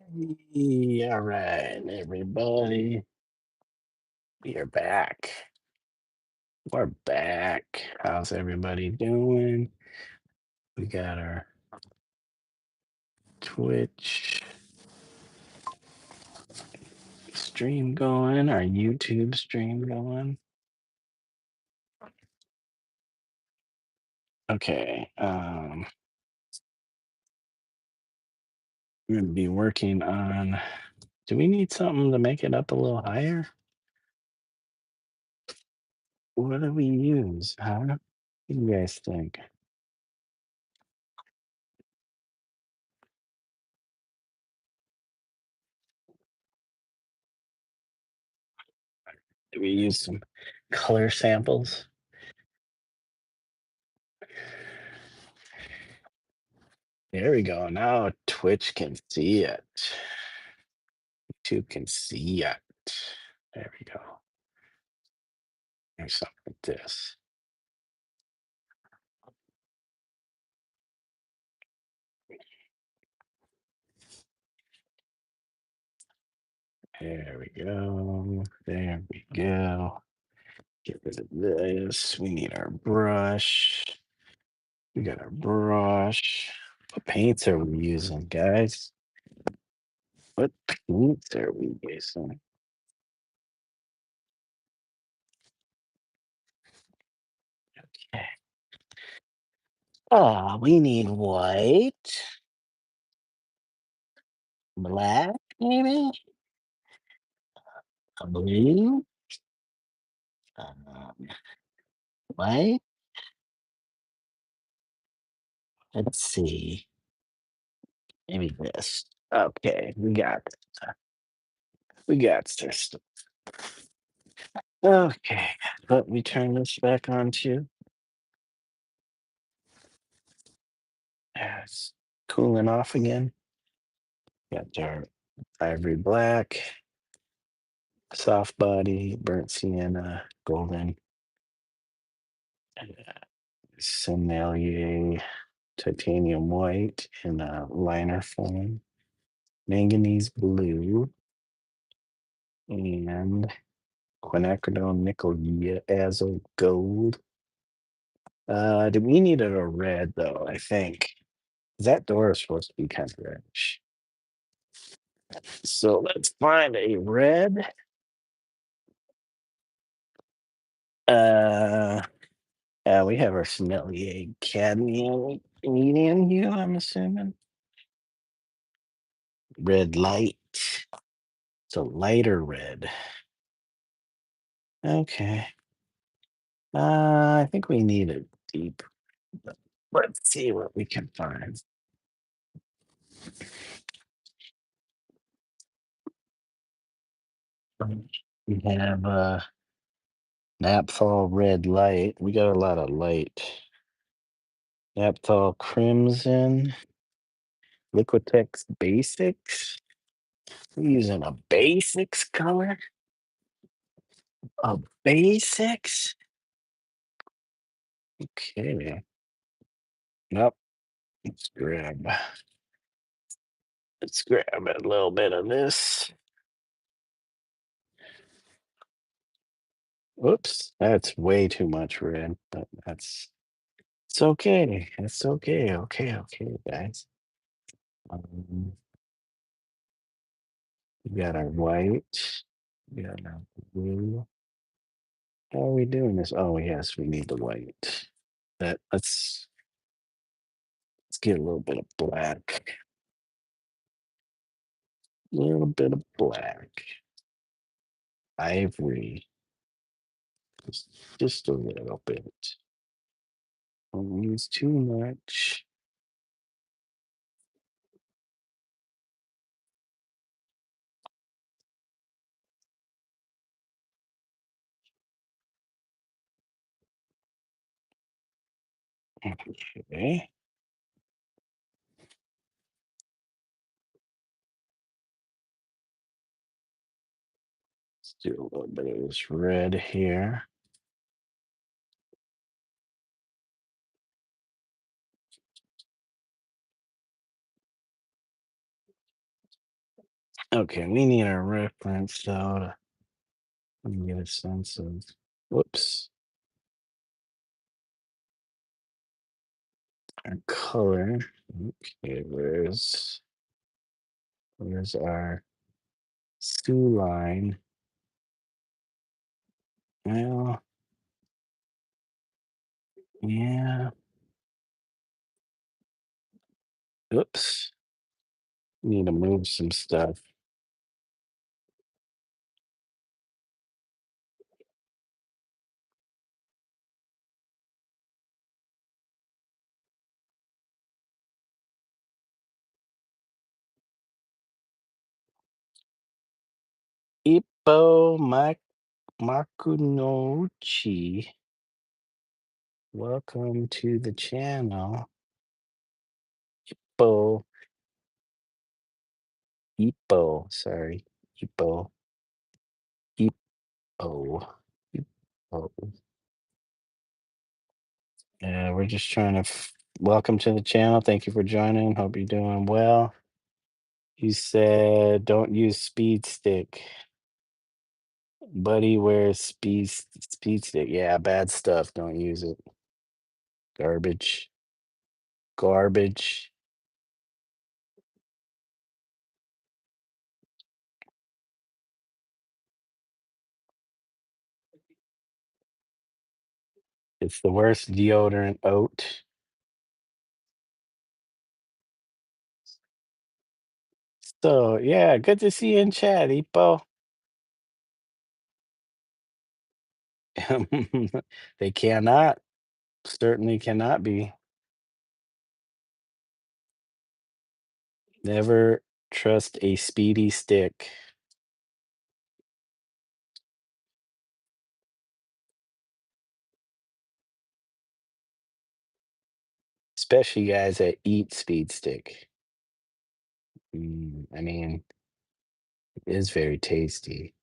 All right, everybody. We are back. We're back. How's everybody doing? We got our Twitch stream going, our YouTube stream going. Okay. We're gonna be working on. Do we need something to make it up a little higher? What do we use? Huh? What do you guys think? Do we use some color samples? There we go. Now Twitch can see it. YouTube can see it. There we go. Or something like this. There we go. There we go. Get rid of this. We need our brush. We got our brush. What paints are we using, guys? What paints are we using? Okay. Oh, we need white, black, maybe, a blue, um, white. Let's see. Maybe this. Okay, we got this. Okay, let me turn this back on too. Yeah, it's cooling off again. Got our ivory black, soft body, burnt sienna, golden, Sommelier, titanium white in a liner form, manganese blue, and quinacridone nickel azo gold. We needed a red though, I think. That door is supposed to be kind of reddish. So let's find a red. Uh, we have our sommelier cadmium medium hue, I'm assuming. Red light. It's a lighter red. Okay. I think we need a deep. Let's see what we can find. We have Napthol red light. We got a lot of light. Napthol crimson. Liquitex basics. We're using a basics color. A basics. Okay. Nope. Let's grab. Let's grab a little bit of this. Whoops, that's way too much red, but it's okay. It's okay. Okay, guys. Um, we got our white. We got our blue. How are we doing this? Oh, yes, we need the white. Let's get a little bit of black. A little bit of black. Ivory. Just a little bit. Don't use too much. Okay. Let's do a little bit of this red here. Okay, we need our reference though to get a sense of. Whoops. Our color. Okay, where's our Sioux line? Well, yeah. Oops. Need to move some stuff. Ippo Makunouchi. Welcome to the channel. Ippo. Ippo. Sorry. Ippo. Ippo. Ippo. Yeah, we're just trying to welcome to the channel. Thank you for joining. Hope you're doing well. You said don't use speed stick. Buddy wears speed stick. Yeah, bad stuff. Don't use it. Garbage. Garbage. It's the worst deodorant oat. So yeah, good to see you in chat, Ipo. They cannot, certainly cannot be. Never trust a speedy stick. Especially guys that eat speed stick. I mean, it is very tasty.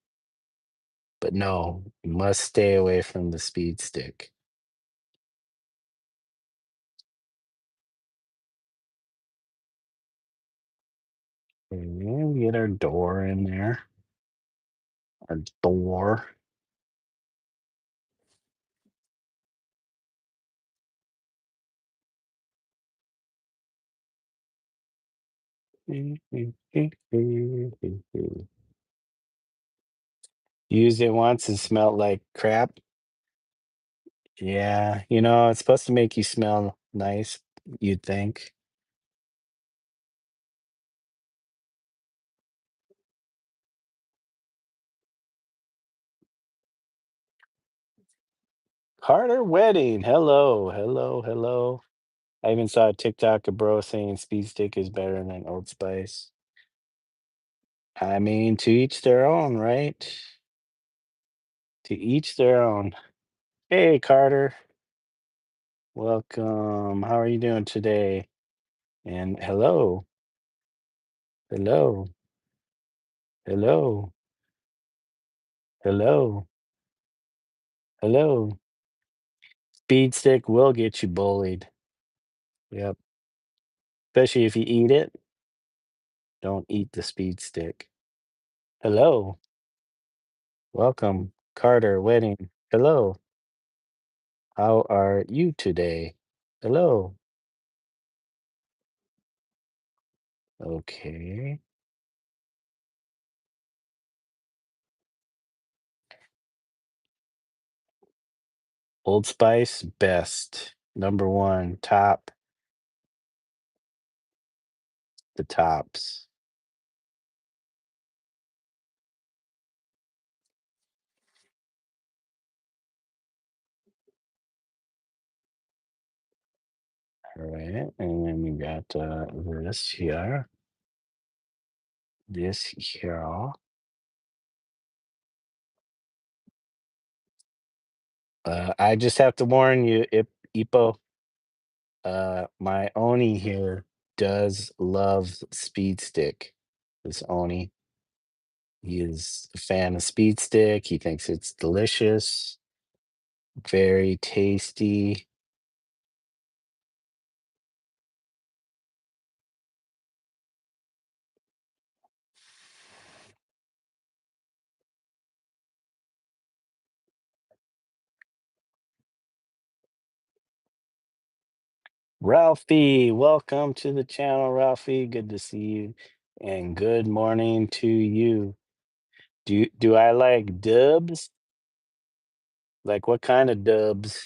But no, you must stay away from the speed stick. And we get our door in there. Our door. Used it once and smelled like crap. Yeah, it's supposed to make you smell nice, you'd think. Carter Wedding. Hello, hello, hello. I even saw a TikTok of bro saying speed stick is better than Old Spice. I mean, to each their own, right? To each their own. Hey, Carter. Welcome. How are you doing today? And hello, hello, hello, hello, hello. Speed stick will get you bullied. Yep. Especially if you eat it. Don't eat the speed stick. Hello. Welcome. Carter Wedding. Hello. How are you today? Hello. Okay. Old Spice, best. Number one, top, the tops. All right. And then we got this here. This here. I just have to warn you, Ipo, my Oni here does love Speed Stick. This Oni. He is a fan of Speed Stick. He thinks it's delicious, very tasty. Ralphie, welcome to the channel, Ralphie. Good to see you. And good morning to you. Do I like dubs? Like what kind of dubs?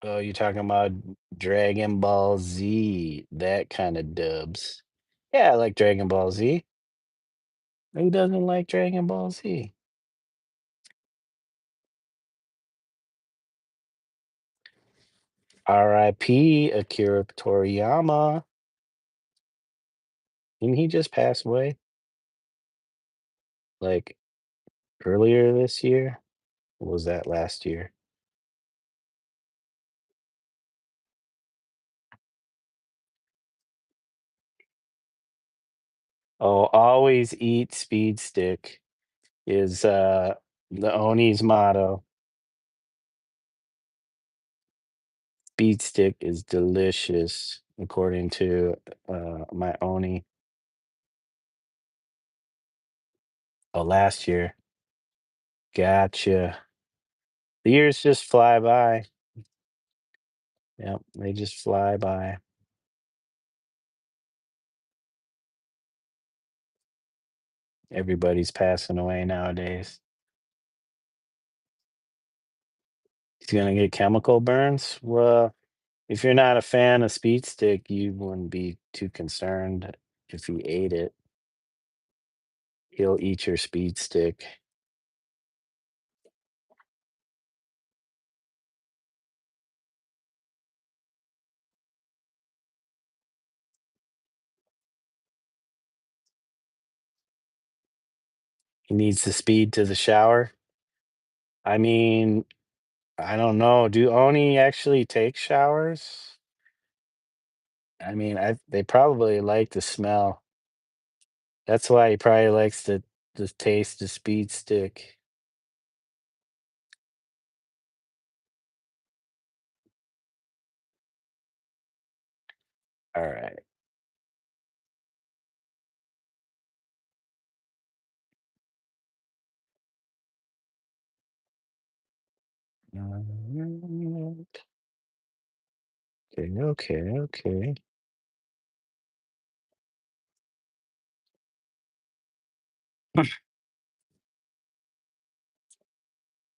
Oh, you're talking about Dragon Ball Z, that kind of dubs. Yeah, I like Dragon Ball Z. Who doesn't like Dragon Ball Z? R.I.P. Akira Toriyama. Didn't he just pass away? Like earlier this year? Or was that last year? Oh, always eat speed stick is the Oni's motto. Speed stick is delicious, according to my Oni. Oh, last year. Gotcha. The years just fly by. Yep, they just fly by. Everybody's passing away nowadays. He's gonna get chemical burns. Well, if you're not a fan of speed stick, you wouldn't be too concerned if he ate it. He'll eat your speed stick. He needs the speed to the shower. I mean, I don't know. Do Oni actually take showers? I mean, they probably like the smell. That's why he probably likes the taste of speed stick. All right. Okay, okay, okay.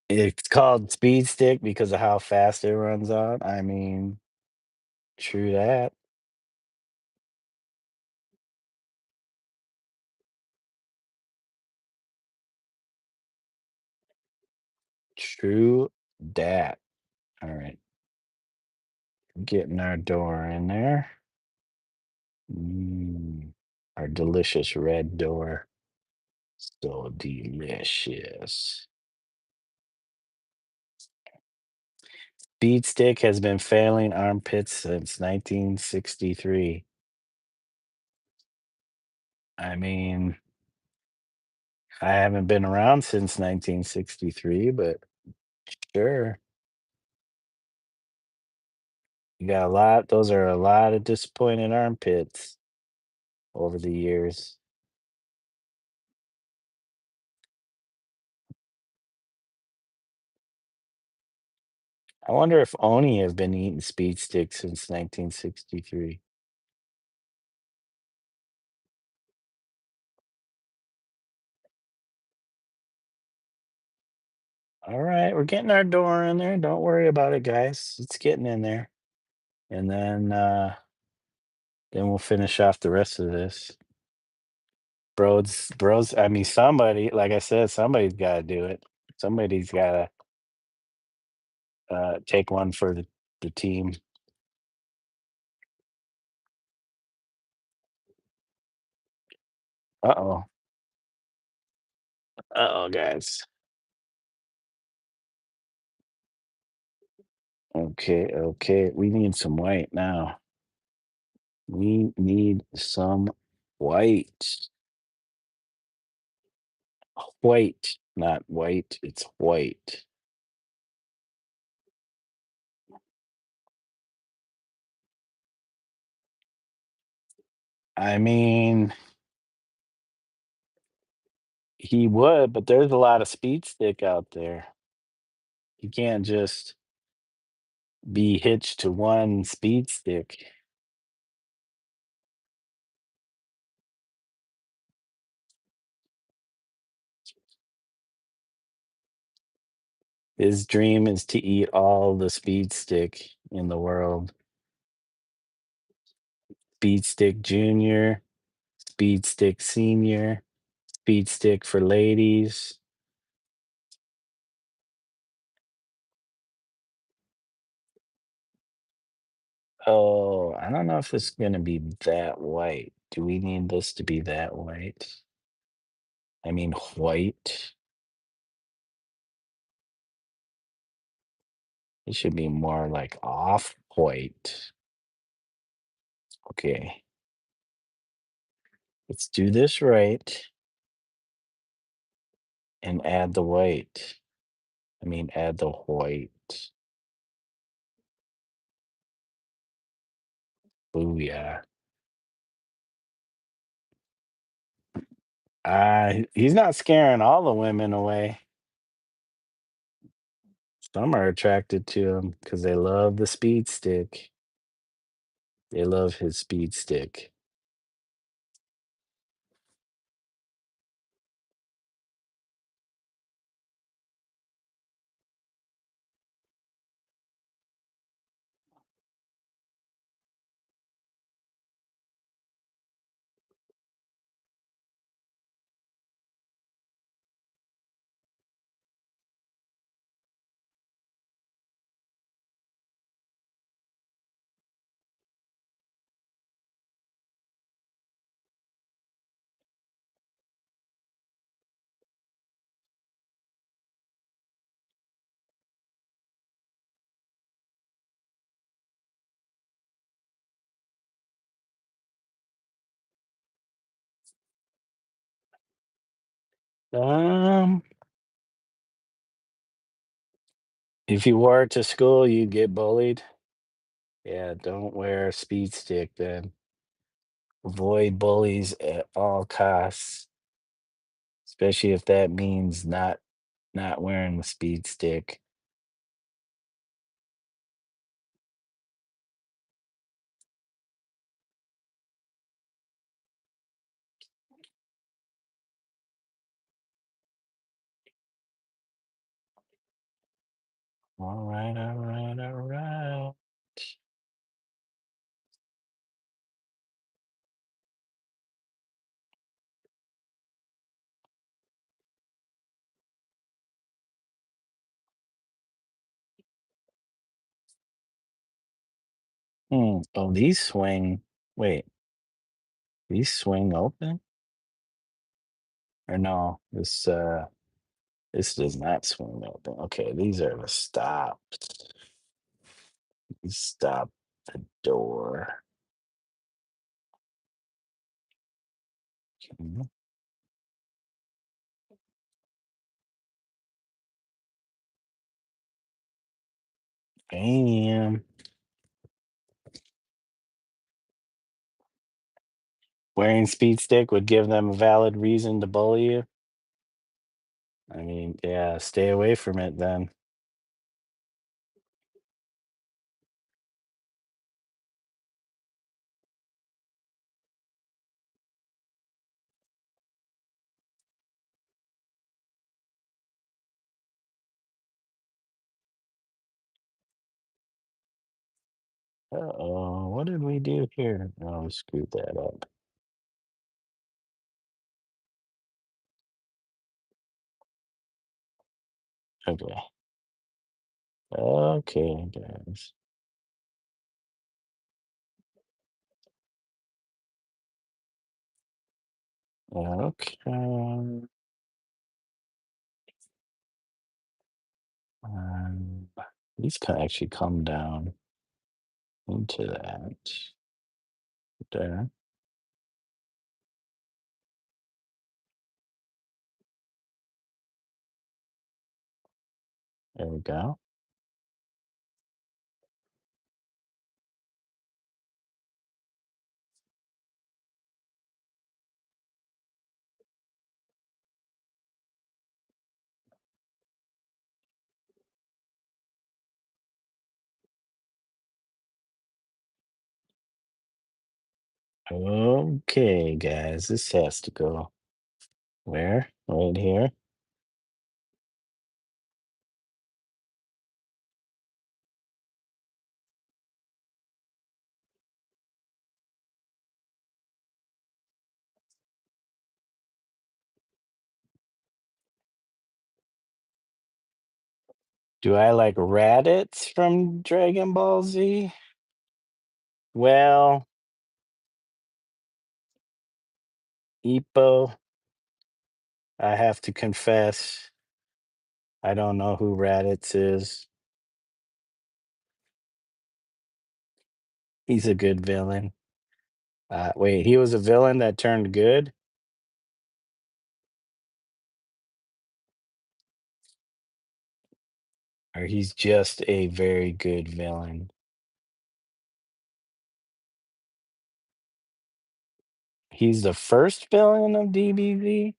It's called speed stick because of how fast it runs on. I mean, true that. True dat. All right. Getting our door in there. Mm, our delicious red door. So delicious. Beat stick has been failing armpits since 1963. I mean, I haven't been around since 1963, but sure. You got a lot, those are a lot of disappointed armpits over the years. I wonder if Oni have been eating speed sticks since 1963. All right, we're getting our door in there. Don't worry about it, guys. It's getting in there. And then we'll finish off the rest of this. Bros, I mean somebody, like I said, somebody's gotta do it. Somebody's gotta take one for the team. Uh-oh. Uh-oh, guys. Okay, okay. We need some white now. We need some white. White, not white. It's white. I mean, He would, but there's a lot of speed stick out there. You can't just be hitched to one speed stick. His dream is to eat all the speed stick in the world. Speed stick junior, speed stick senior, speed stick for ladies. Oh, I don't know if it's gonna be that white. Do we need this to be that white? I mean, white. It should be more like off white. Okay, let's do this right and add the white. I mean, add the white. Booyah. He's not scaring all the women away. Some are attracted to him because they love the speed stick. They love his speed stick. Um, if you wore it to school, you'd get bullied. Yeah, don't wear a speed stick then. Avoid bullies at all costs, especially if that means not wearing the speed stick. All right, all right, all right. Oh, these swing. Wait, these swing open? Or no, this does not swing open. Okay, these are the stops. You stop the door. Okay, bam. Wearing speed stick would give them a valid reason to bully you. I mean, yeah, stay away from it then. Uh-oh, what did we do here? Oh, we screwed that up. Okay. Okay, guys. Okay. Um, these can actually come down into that. There. There we go. Okay, guys, this has to go where? Right here. Do I like Raditz from Dragon Ball Z? Well, Ippo, I have to confess, I don't know who Raditz is. He's a good villain. Wait, he was a villain that turned good? Or he's just a very good villain? He's the first villain of DBZ?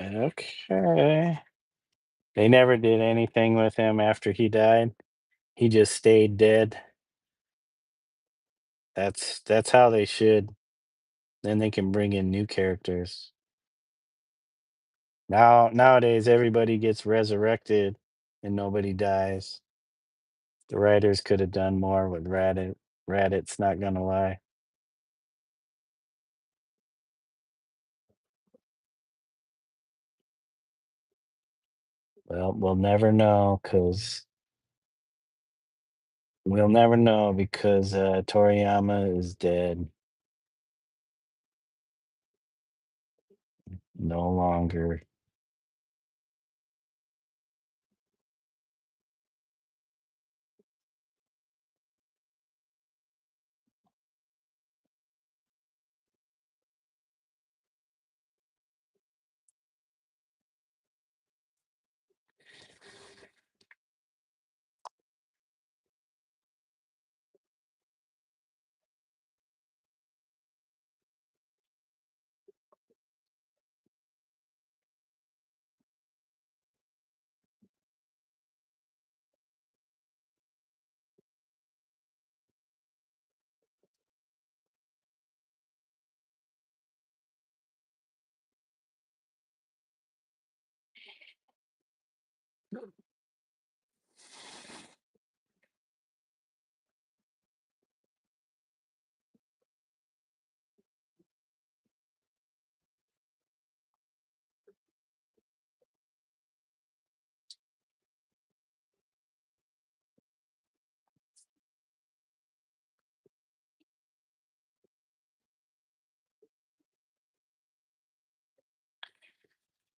Okay. They never did anything with him after he died? He just stayed dead? That's how they should. Then they can bring in new characters. Nowadays, everybody gets resurrected and nobody dies. The writers could have done more with Raditz, not gonna lie. Well, we'll never know because Toriyama is dead. No longer.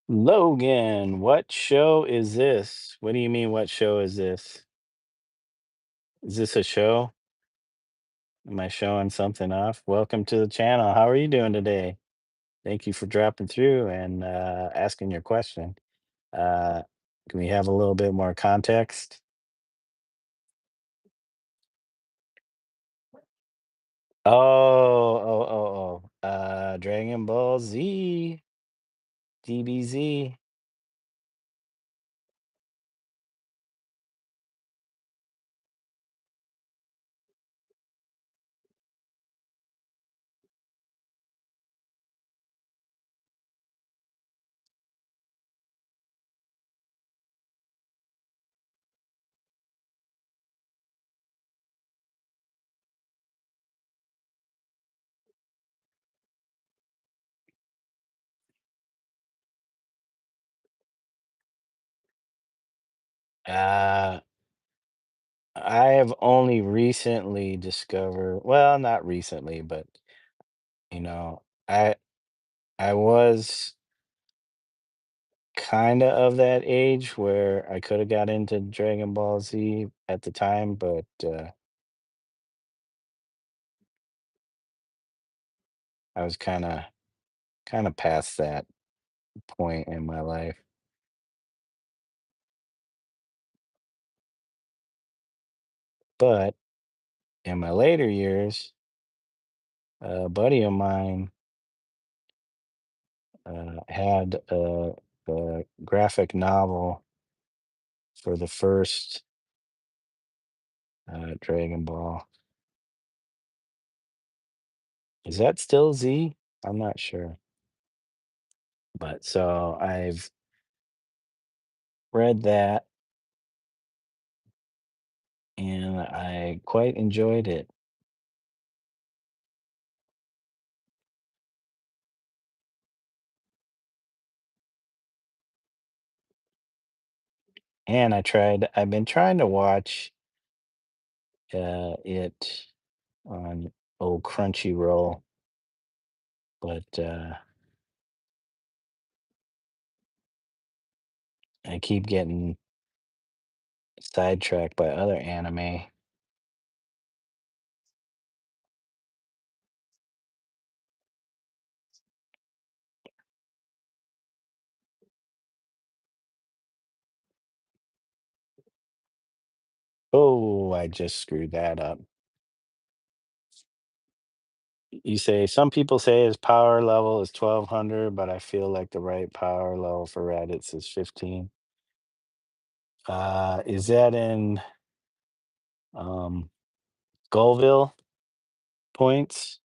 Logan, what show is this? What do you mean, what show is this? Is this a show? Am I showing something off? Welcome to the channel. How are you doing today? Thank you for dropping through and asking your question. Uh, can we have a little bit more context? Dragon Ball Z, DBZ. Uh, I have only recently discovered, well, not recently, but you know, I I was kinda of that age where I coulda got into Dragon Ball Z at the time, but, I was kinda past that point in my life. But in my later years, a buddy of mine, had a graphic novel for the first, Dragon Ball. Is that still Z? I'm not sure. But so I've read that and I quite enjoyed it. And I've been trying to watch it on old Crunchyroll, but I keep getting sidetracked by other anime. Oh, I just screwed that up. You say some people say his power level is 1200, but I feel like the right power level for Raditz is 15. Is that in um Gullville points?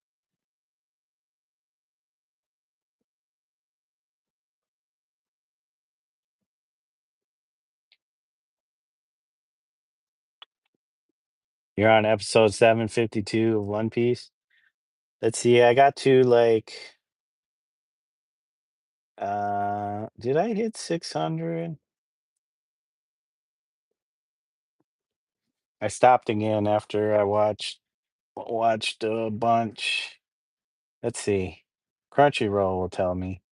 You're on episode 752 of One Piece. Let's see, I got to like did I hit 600? I stopped again after I watched a bunch. Let's see. Crunchyroll will tell me.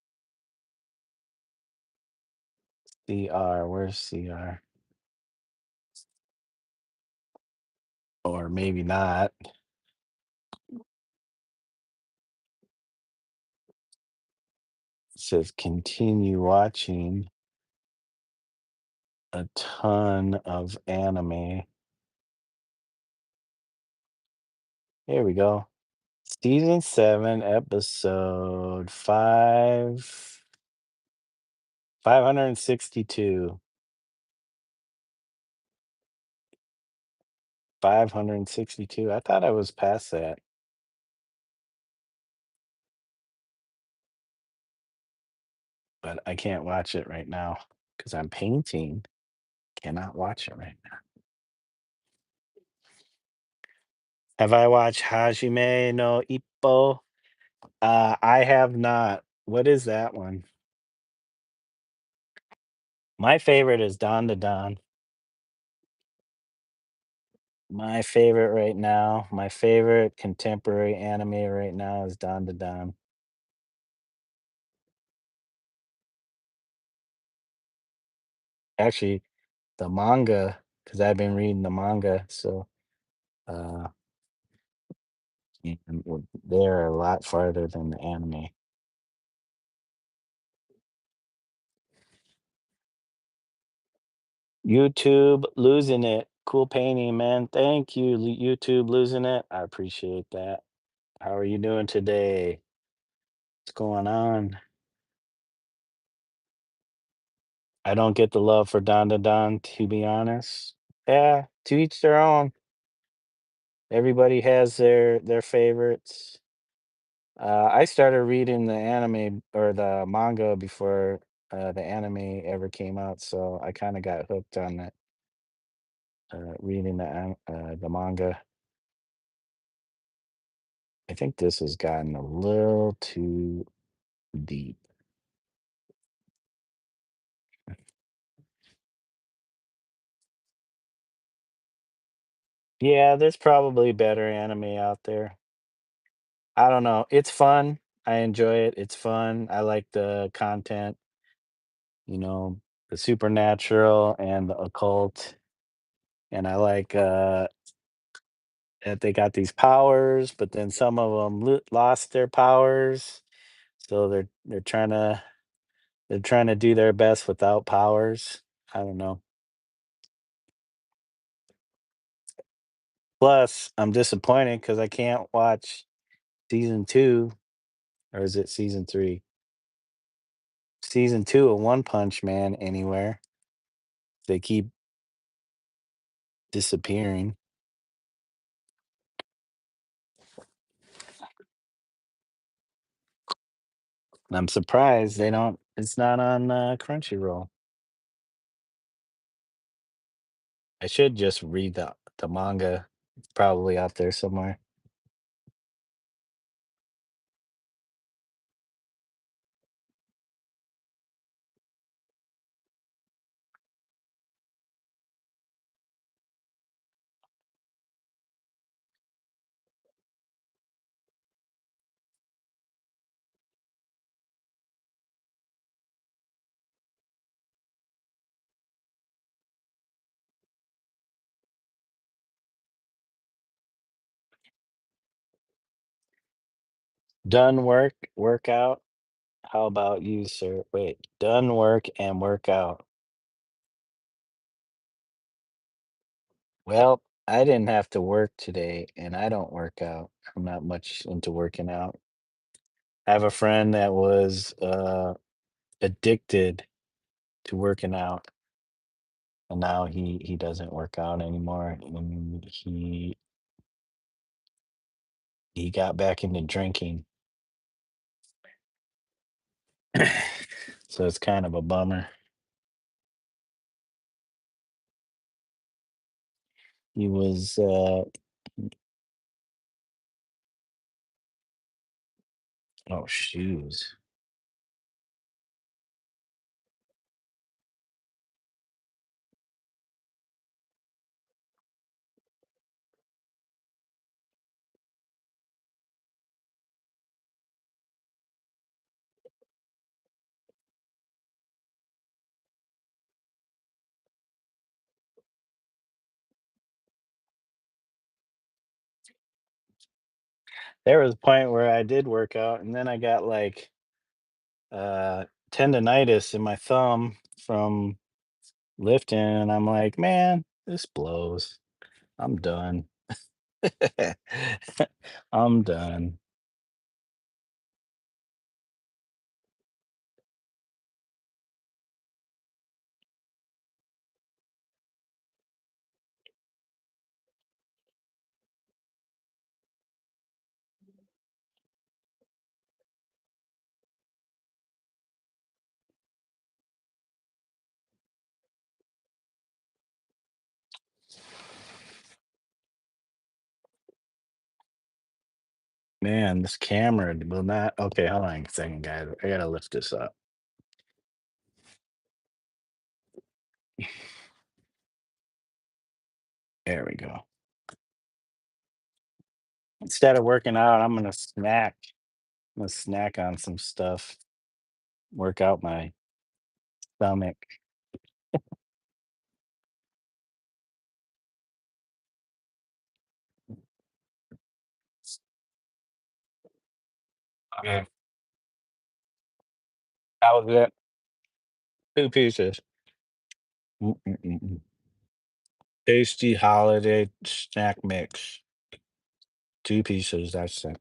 CR, where's CR? Or maybe not. It says continue watching a ton of anime. Here we go. Season 7, episode 562. 562. I thought I was past that, but I can't watch it right now because I'm painting. Cannot watch it right now. Have I watched Hajime no Ippo? I have not. What is that one? My favorite is Don to Don. My favorite right now, my favorite contemporary anime right now is Don to Don. Actually, the manga, because I've been reading the manga, so uh, they're a lot farther than the anime. YouTube losing it. Cool painting, man. Thank you, YouTube losing it. I appreciate that. How are you doing today? What's going on? I don't get the love for Don to Don, to be honest. Yeah, to each their own. Everybody has their favorites. I started reading the anime or the manga before the anime ever came out, so I kind of got hooked on it, reading the manga. I think this has gotten a little too deep. Yeah, there's probably better anime out there. I don't know. It's fun. I enjoy it. It's fun. I like the content. you know, the supernatural and the occult. And I like that they got these powers, but then some of them lost their powers, so they're trying to do their best without powers. I don't know. Plus, I'm disappointed because I can't watch season 2, or is it season 3? Season 2 of One Punch Man anywhere. They keep disappearing. And I'm surprised they don't it's not on, Crunchyroll. I should just read the manga. It's probably out there somewhere. Done workout? How about you, sir? Wait, done work and workout. Well, I didn't have to work today, and I don't work out. I'm not much into working out. I have a friend that was, addicted to working out, and now he doesn't work out anymore, and he got back into drinking. So it's kind of a bummer. He was, oh, shoes. There was a point where I did work out, and then I got, like, uh, tendonitis in my thumb from lifting, and I'm like, "Man, this blows. I'm done." I'm done. Man, this camera will not okay, hold on a second, guys. I gotta lift this up. There we go. Instead of working out, I'm gonna snack. I'm gonna snack on some stuff, work out my stomach. Okay. That was it. 2 pieces. Mm, mm, mm, mm. Tasty holiday snack mix. 2 pieces, that's it.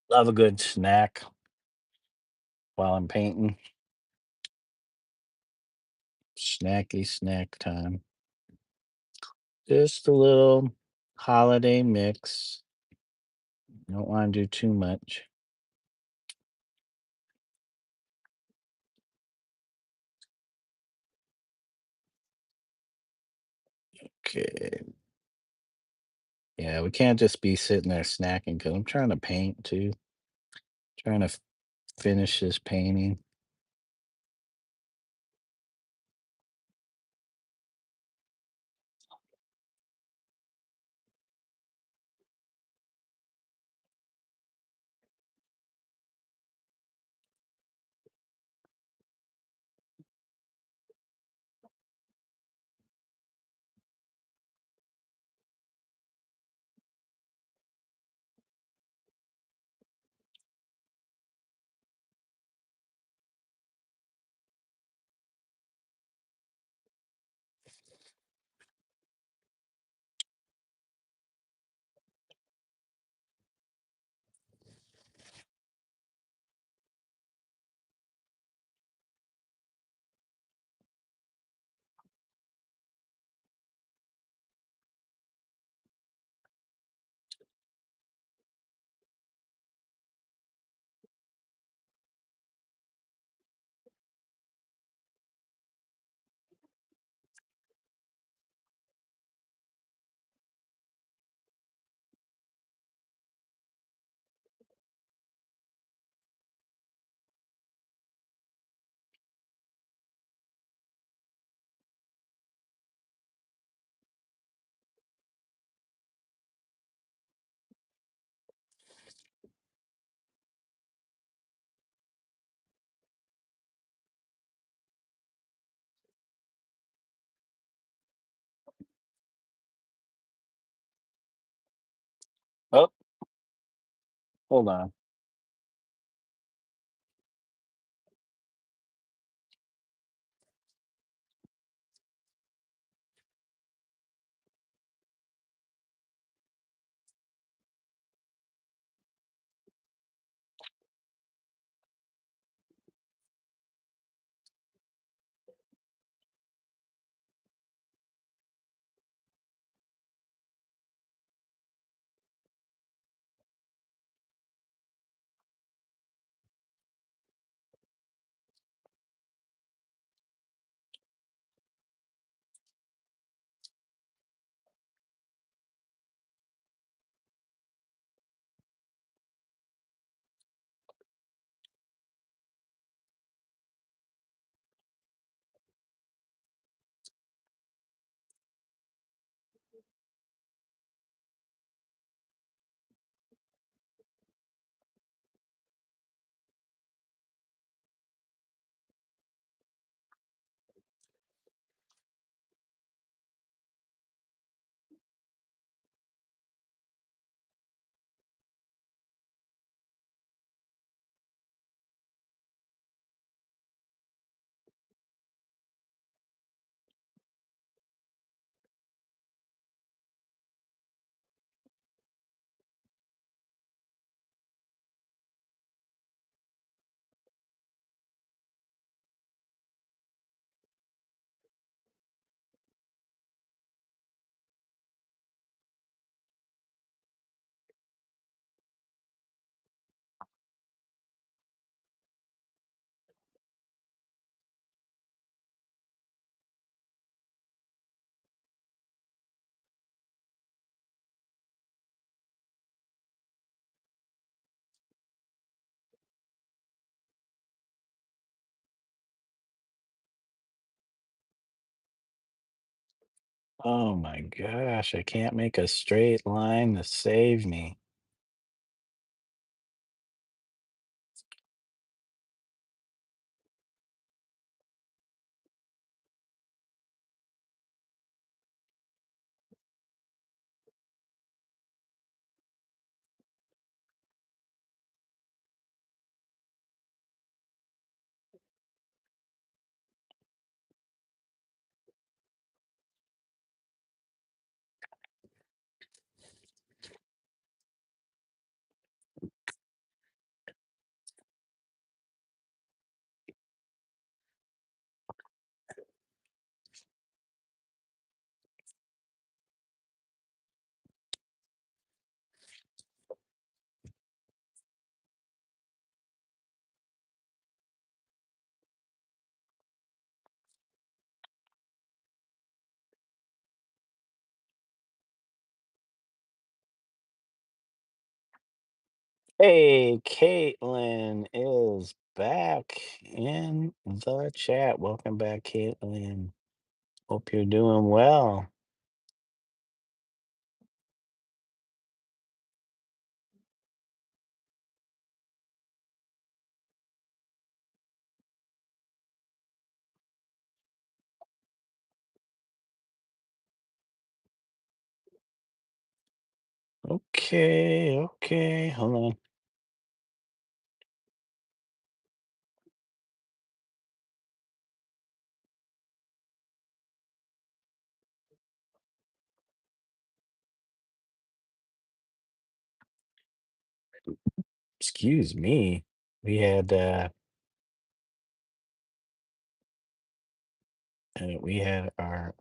Love a good snack while I'm painting. Snacky snack time. Just a little holiday mix. Don't wanna do too much. Okay. Yeah, we can't just be sitting there snacking because 'cause I'm trying to paint too. Trying to finish this painting. Hold on. Oh my gosh, I can't make a straight line to save me. Hey, Caitlin is back in the chat. Welcome back, Caitlin. Hope you're doing well. Okay, okay, hold on. Excuse me. We had we had our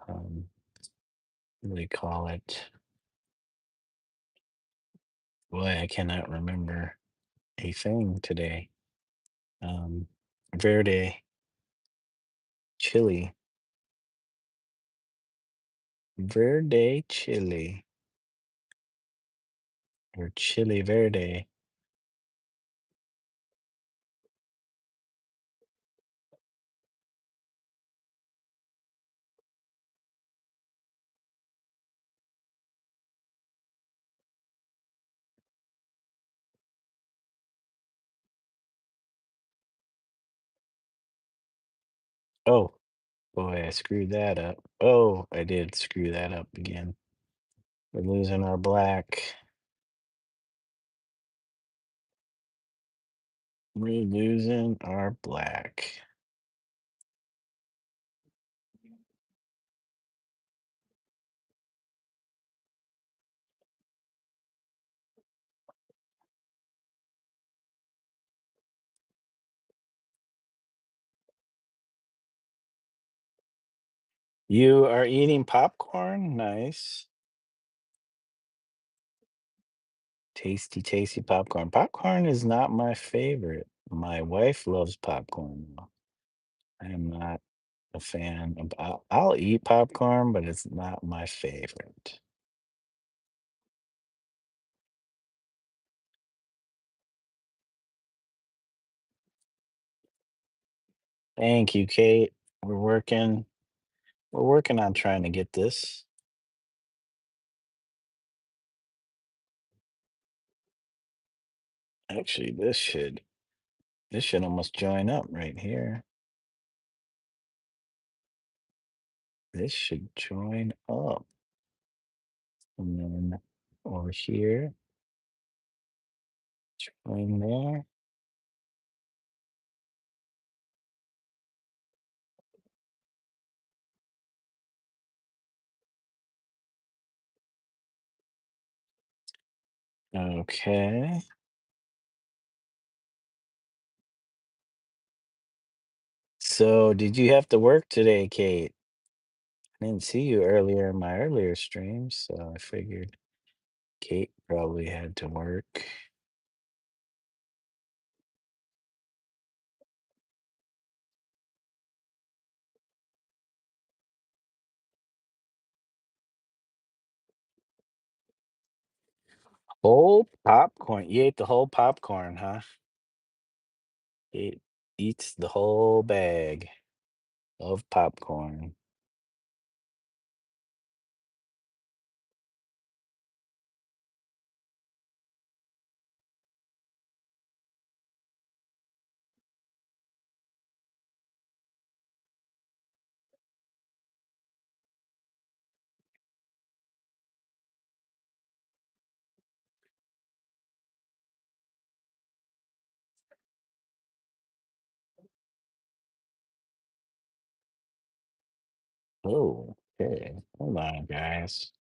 what do they call it? Boy, I cannot remember a thing today. Um Verde chili. Verde chili or chili verde. Oh, boy, I screwed that up. Oh, I did screw that up again. We're losing our black. We're losing our black. You are eating popcorn? Nice. Tasty, tasty popcorn. Popcorn is not my favorite. My wife loves popcorn, though. I am not a fan of I'll eat popcorn, but it's not my favorite. Thank you, Kate. We're working we're working on trying to get this. Actually, this should almost join up right here. This should join up. And then over here, join there. Okay. So did you have to work today, Kate? I didn't see you earlier in my earlier streams, so I figured Kate probably had to work. Whole popcorn. You ate the whole popcorn, huh? Kate eats the whole bag of popcorn. Oh, okay. Hold on, guys.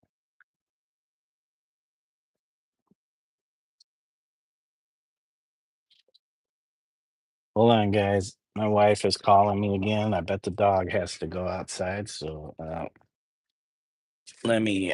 Hold on, guys. My wife is calling me again. I bet the dog has to go outside, so let me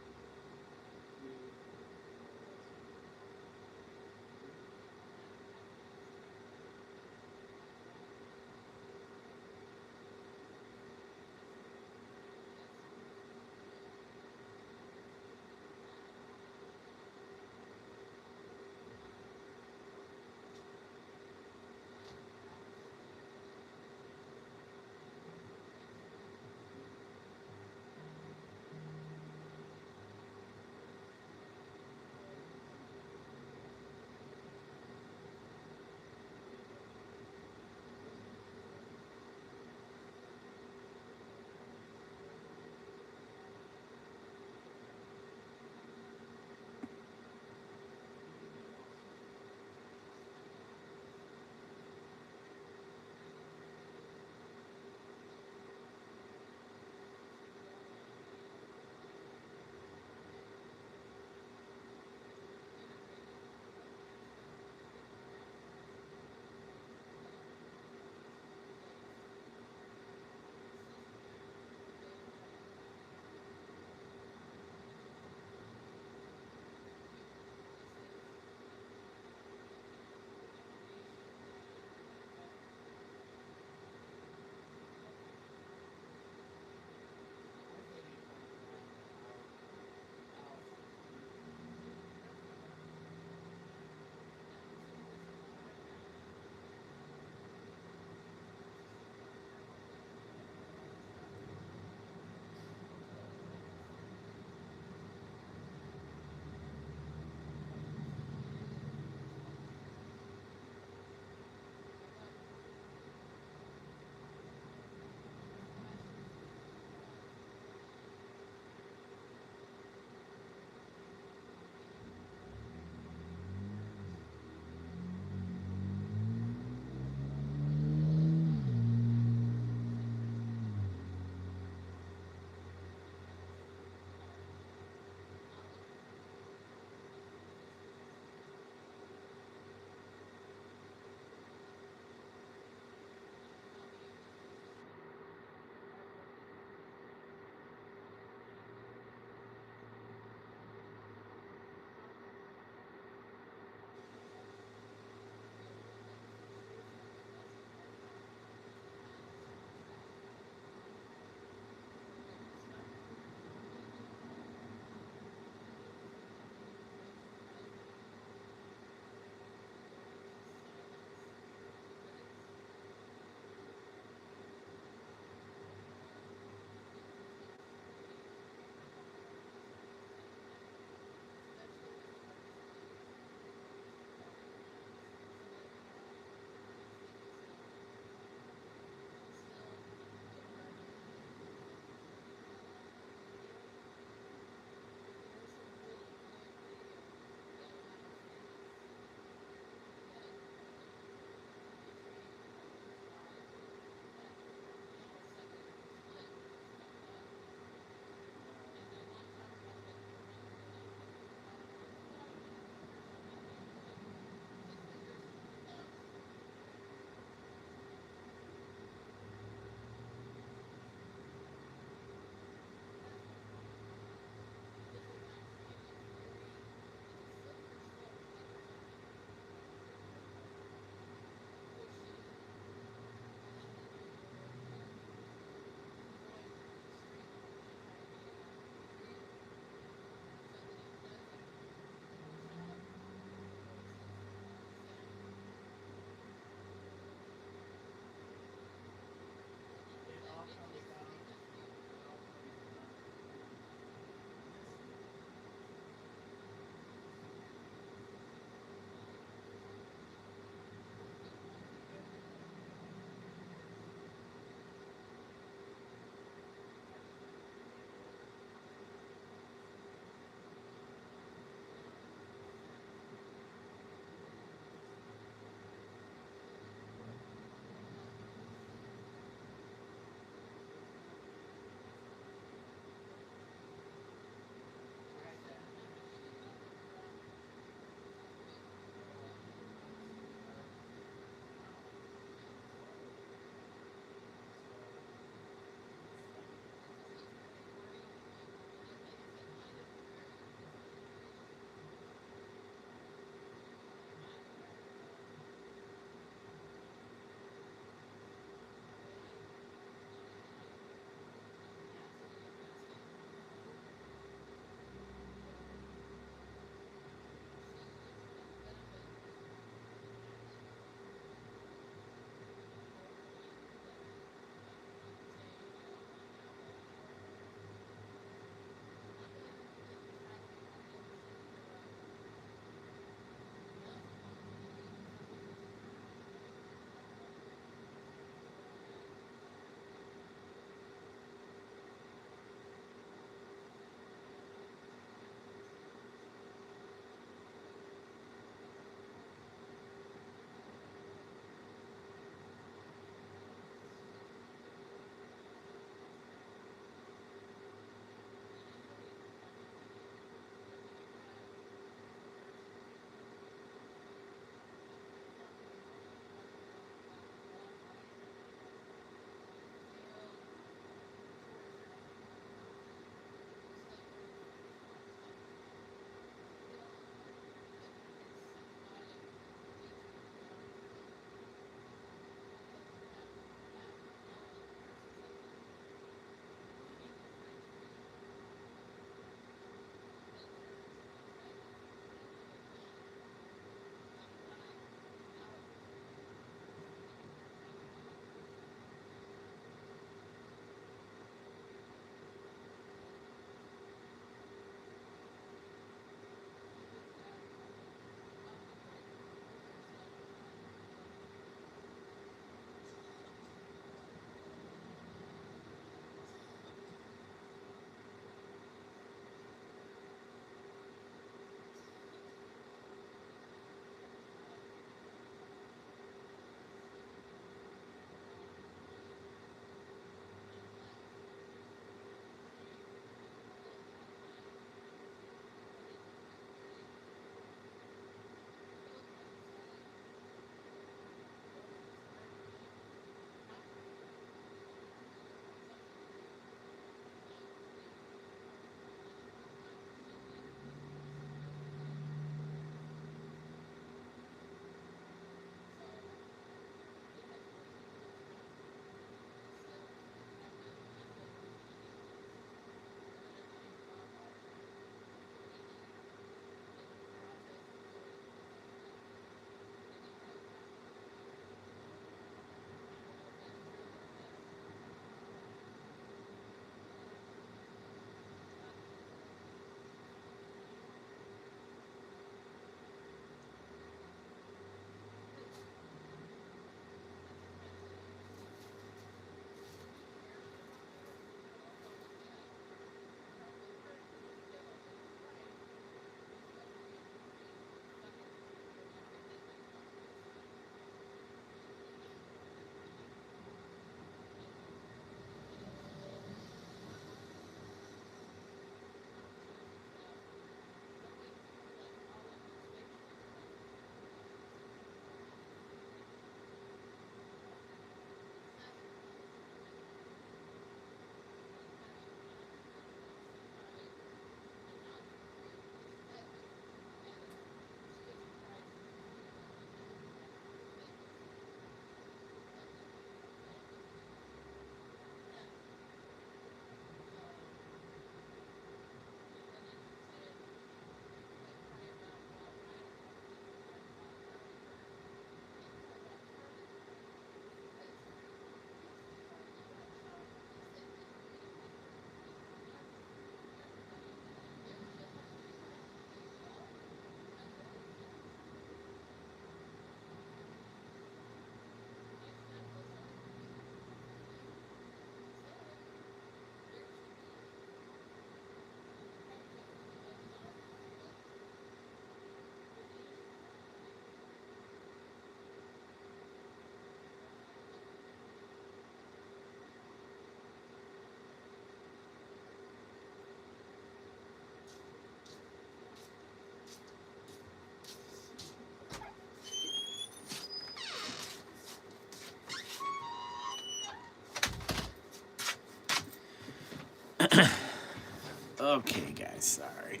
Okay, guys, sorry.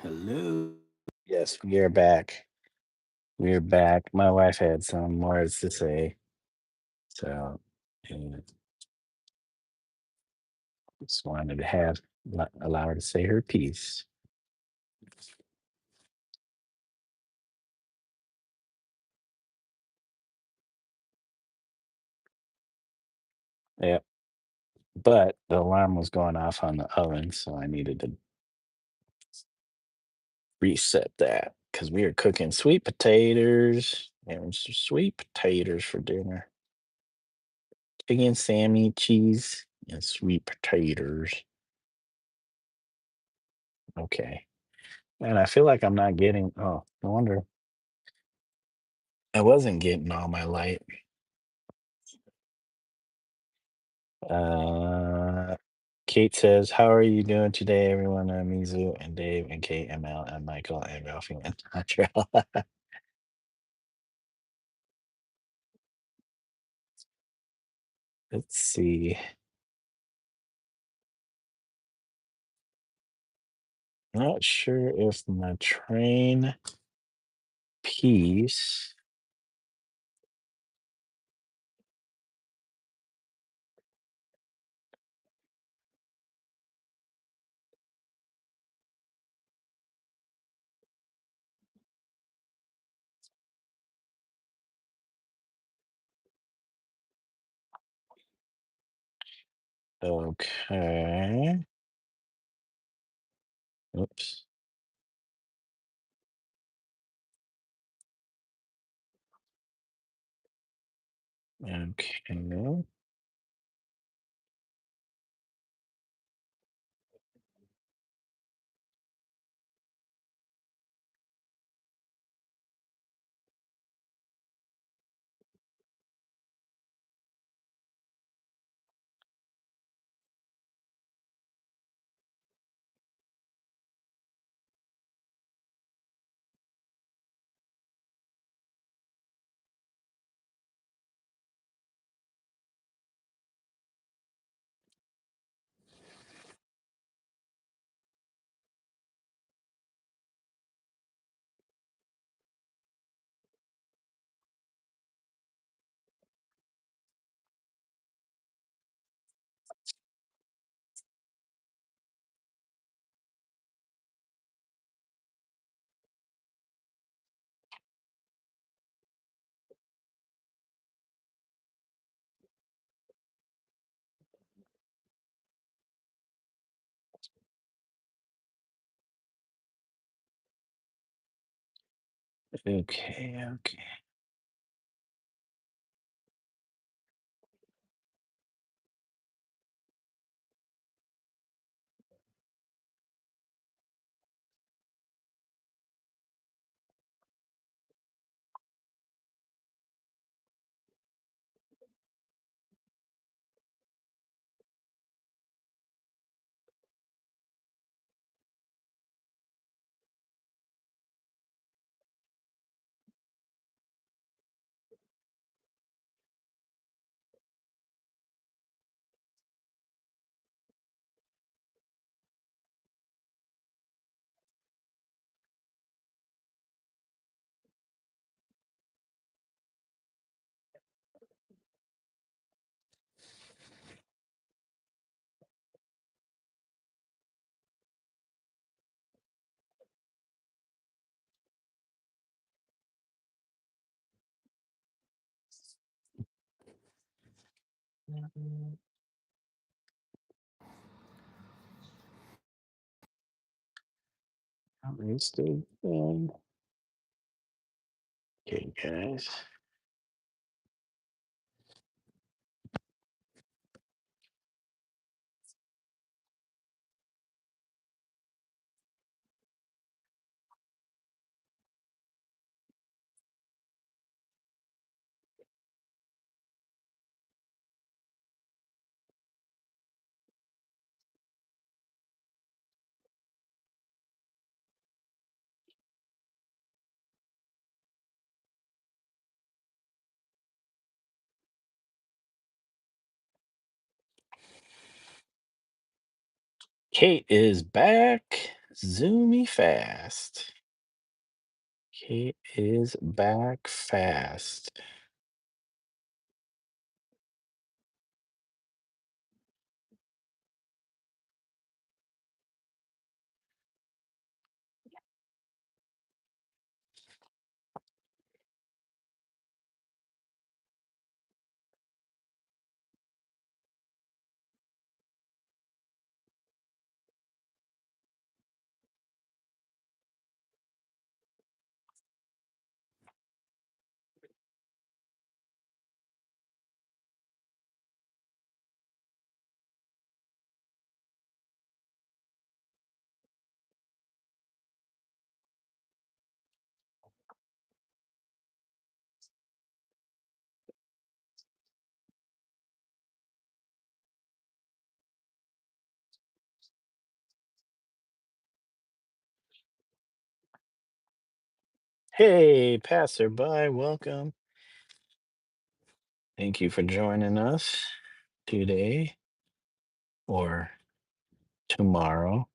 Hello. Yes, we are back. We're back. My wife had some words to say, so and just wanted to allow her to say her piece. Yeah, but the alarm was going off on the oven, so I needed to reset that because we were cooking sweet potatoes and some sweet potatoes for dinner. Chicken, Sammy, cheese, and sweet potatoes. Okay. And I feel like I'm not getting, oh, no wonder I wasn't getting all my light. Uh, Kate says, "How are you doing today, everyone? I'm Mizu and Dave and Kate and Mel and Michael and Ralphie and Montreal." Let's see. Not sure if my train piece. Okay. Oops. Okay. Okay. Okay. I'm still going. Okay, guys. Kate is back. Zoomy fast. Kate is back fast. Hey, passerby, welcome. Thank you for joining us today or tomorrow.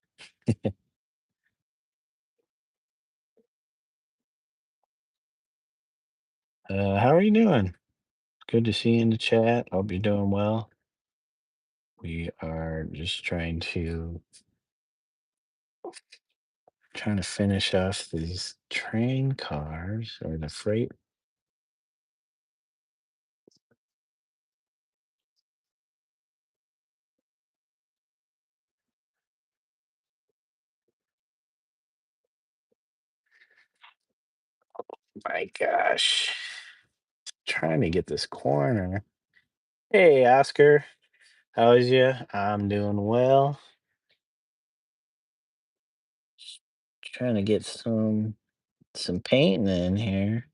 How are you doing? Good to see you in the chat. Hope you're doing well. We are just trying to finish off these train cars or the freight. My gosh. Trying to get this corner. Hey, Oscar. How's you? I'm doing well. Trying to get some painting in here.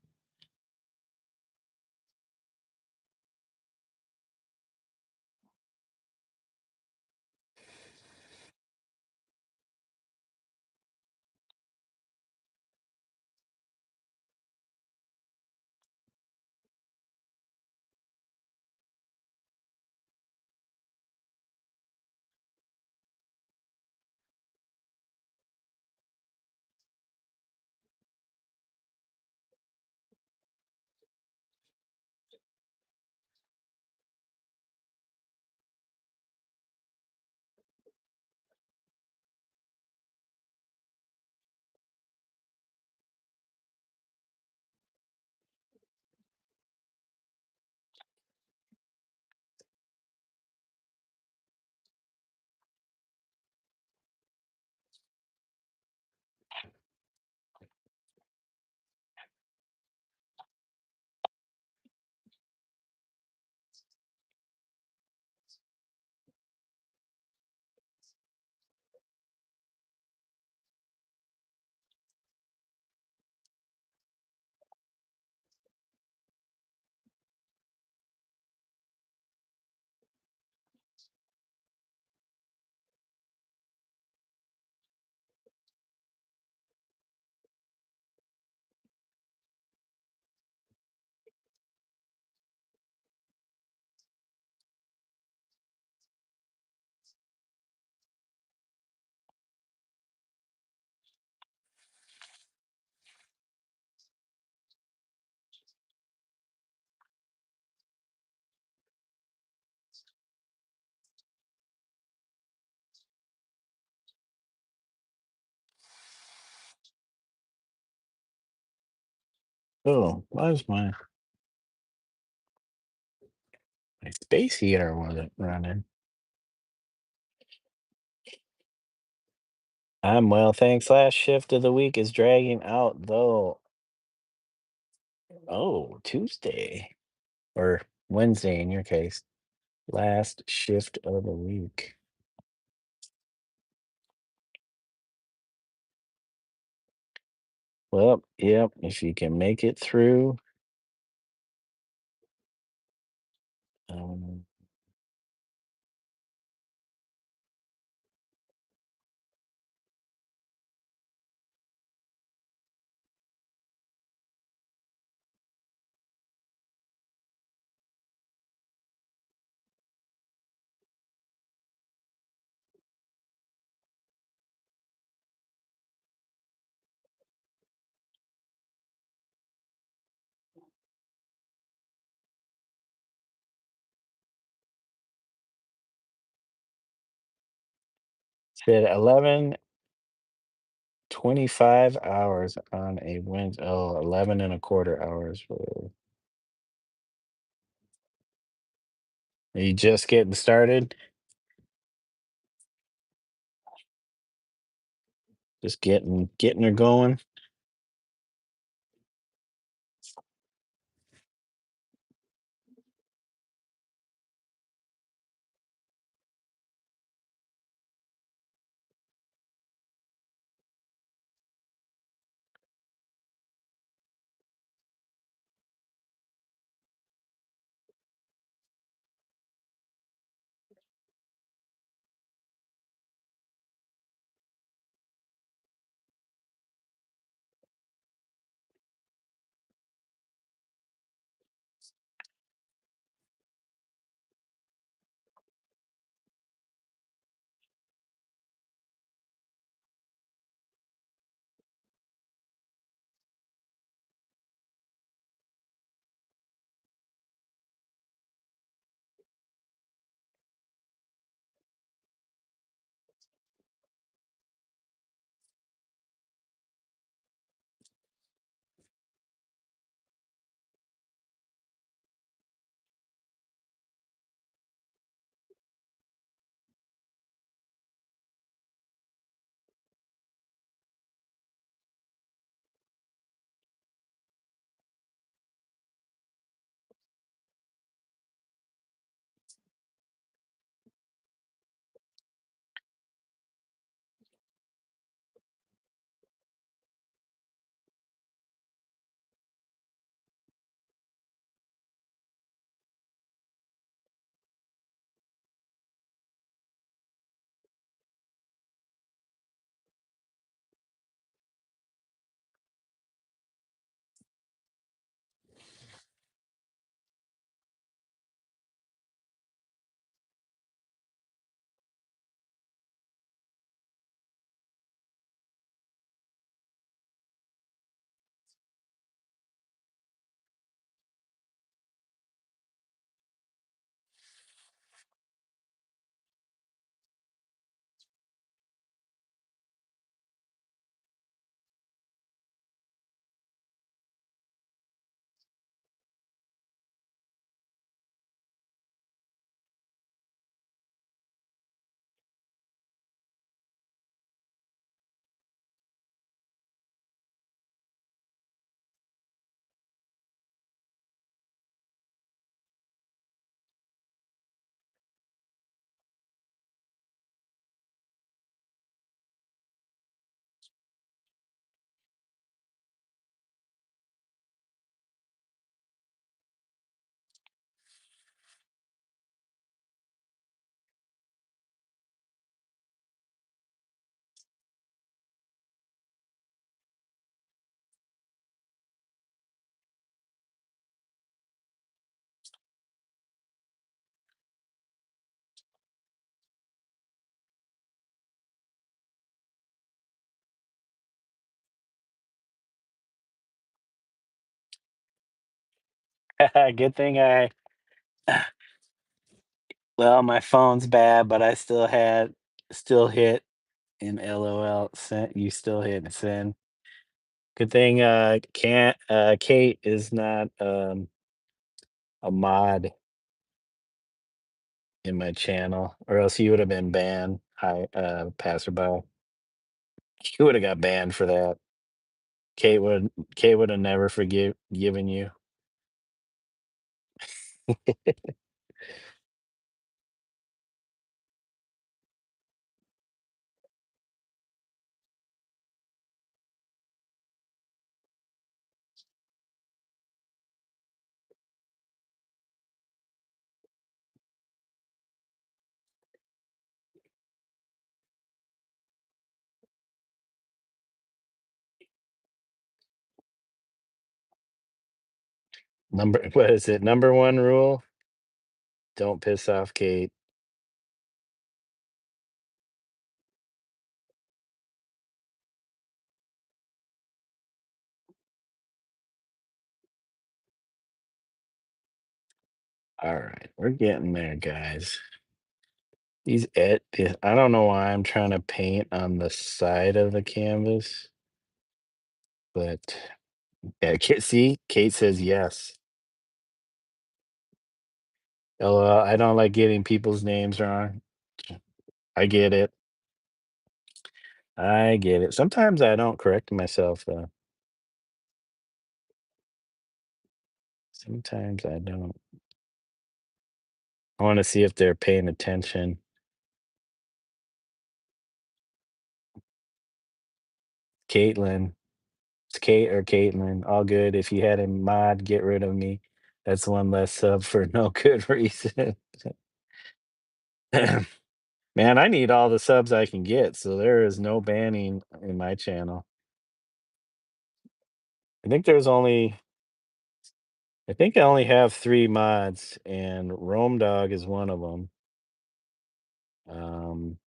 Oh, why's my space heater wasn't running? I'm well, thanks. Last shift of the week is dragging out though. Oh, Tuesday or Wednesday in your case. Last shift of the week. Well, yep, if you can make it through. Um, Said 11:25 hours on a Wednesday. Oh, 11 and a quarter hours. Are you just getting started? Just getting her going? Good thing I well, my phone's bad, but I still hit an LOL sent. You still hit and send. Good thing can't Kate is not a mod in my channel, or else you would have been banned. Hi, passerby. You would have got banned for that. Kate would have never forgive given you. What is it? Number one rule: don't piss off Kate. All right, we're getting there, guys. I don't know why I'm trying to paint on the side of the canvas, but yeah, see, Kate says yes. LOL, I don't like getting people's names wrong. I get it. I get it. Sometimes I don't correct myself though. Sometimes I don't. I want to see if they're paying attention. Caitlin. It's Kate or Caitlin. All good. If you had a mod, get rid of me. That's one less sub for no good reason. Man, I need all the subs I can get, so there is no banning in my channel. I think there's only I think I only have 3 mods, and Rome Dog is one of them. Um,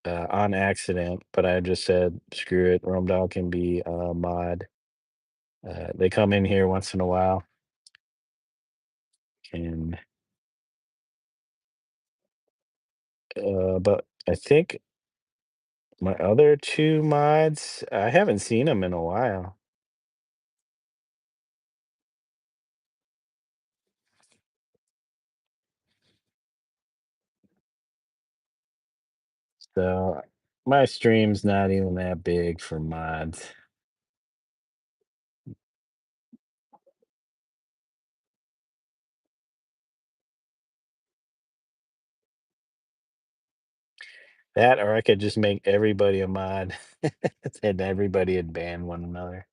on accident, but I just said, "Screw it, Rome Dog can be a mod." They come in here once in a while, and, but I think my other 2 mods, I haven't seen them in a while. So, my stream's not even that big for mods. That or I could just make everybody a mod, and everybody would ban one another.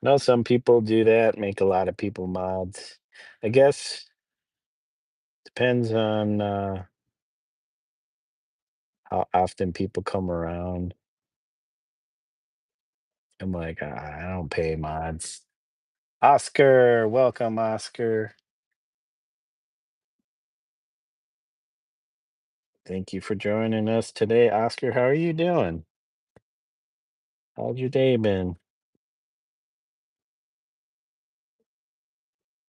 I know some people do that, make a lot of people mods. I guess depends on, how often people come around. I'm like, I don't pay mods." Oscar, welcome, Oscar. Thank you for joining us today, Oscar. How are you doing? How's your day been?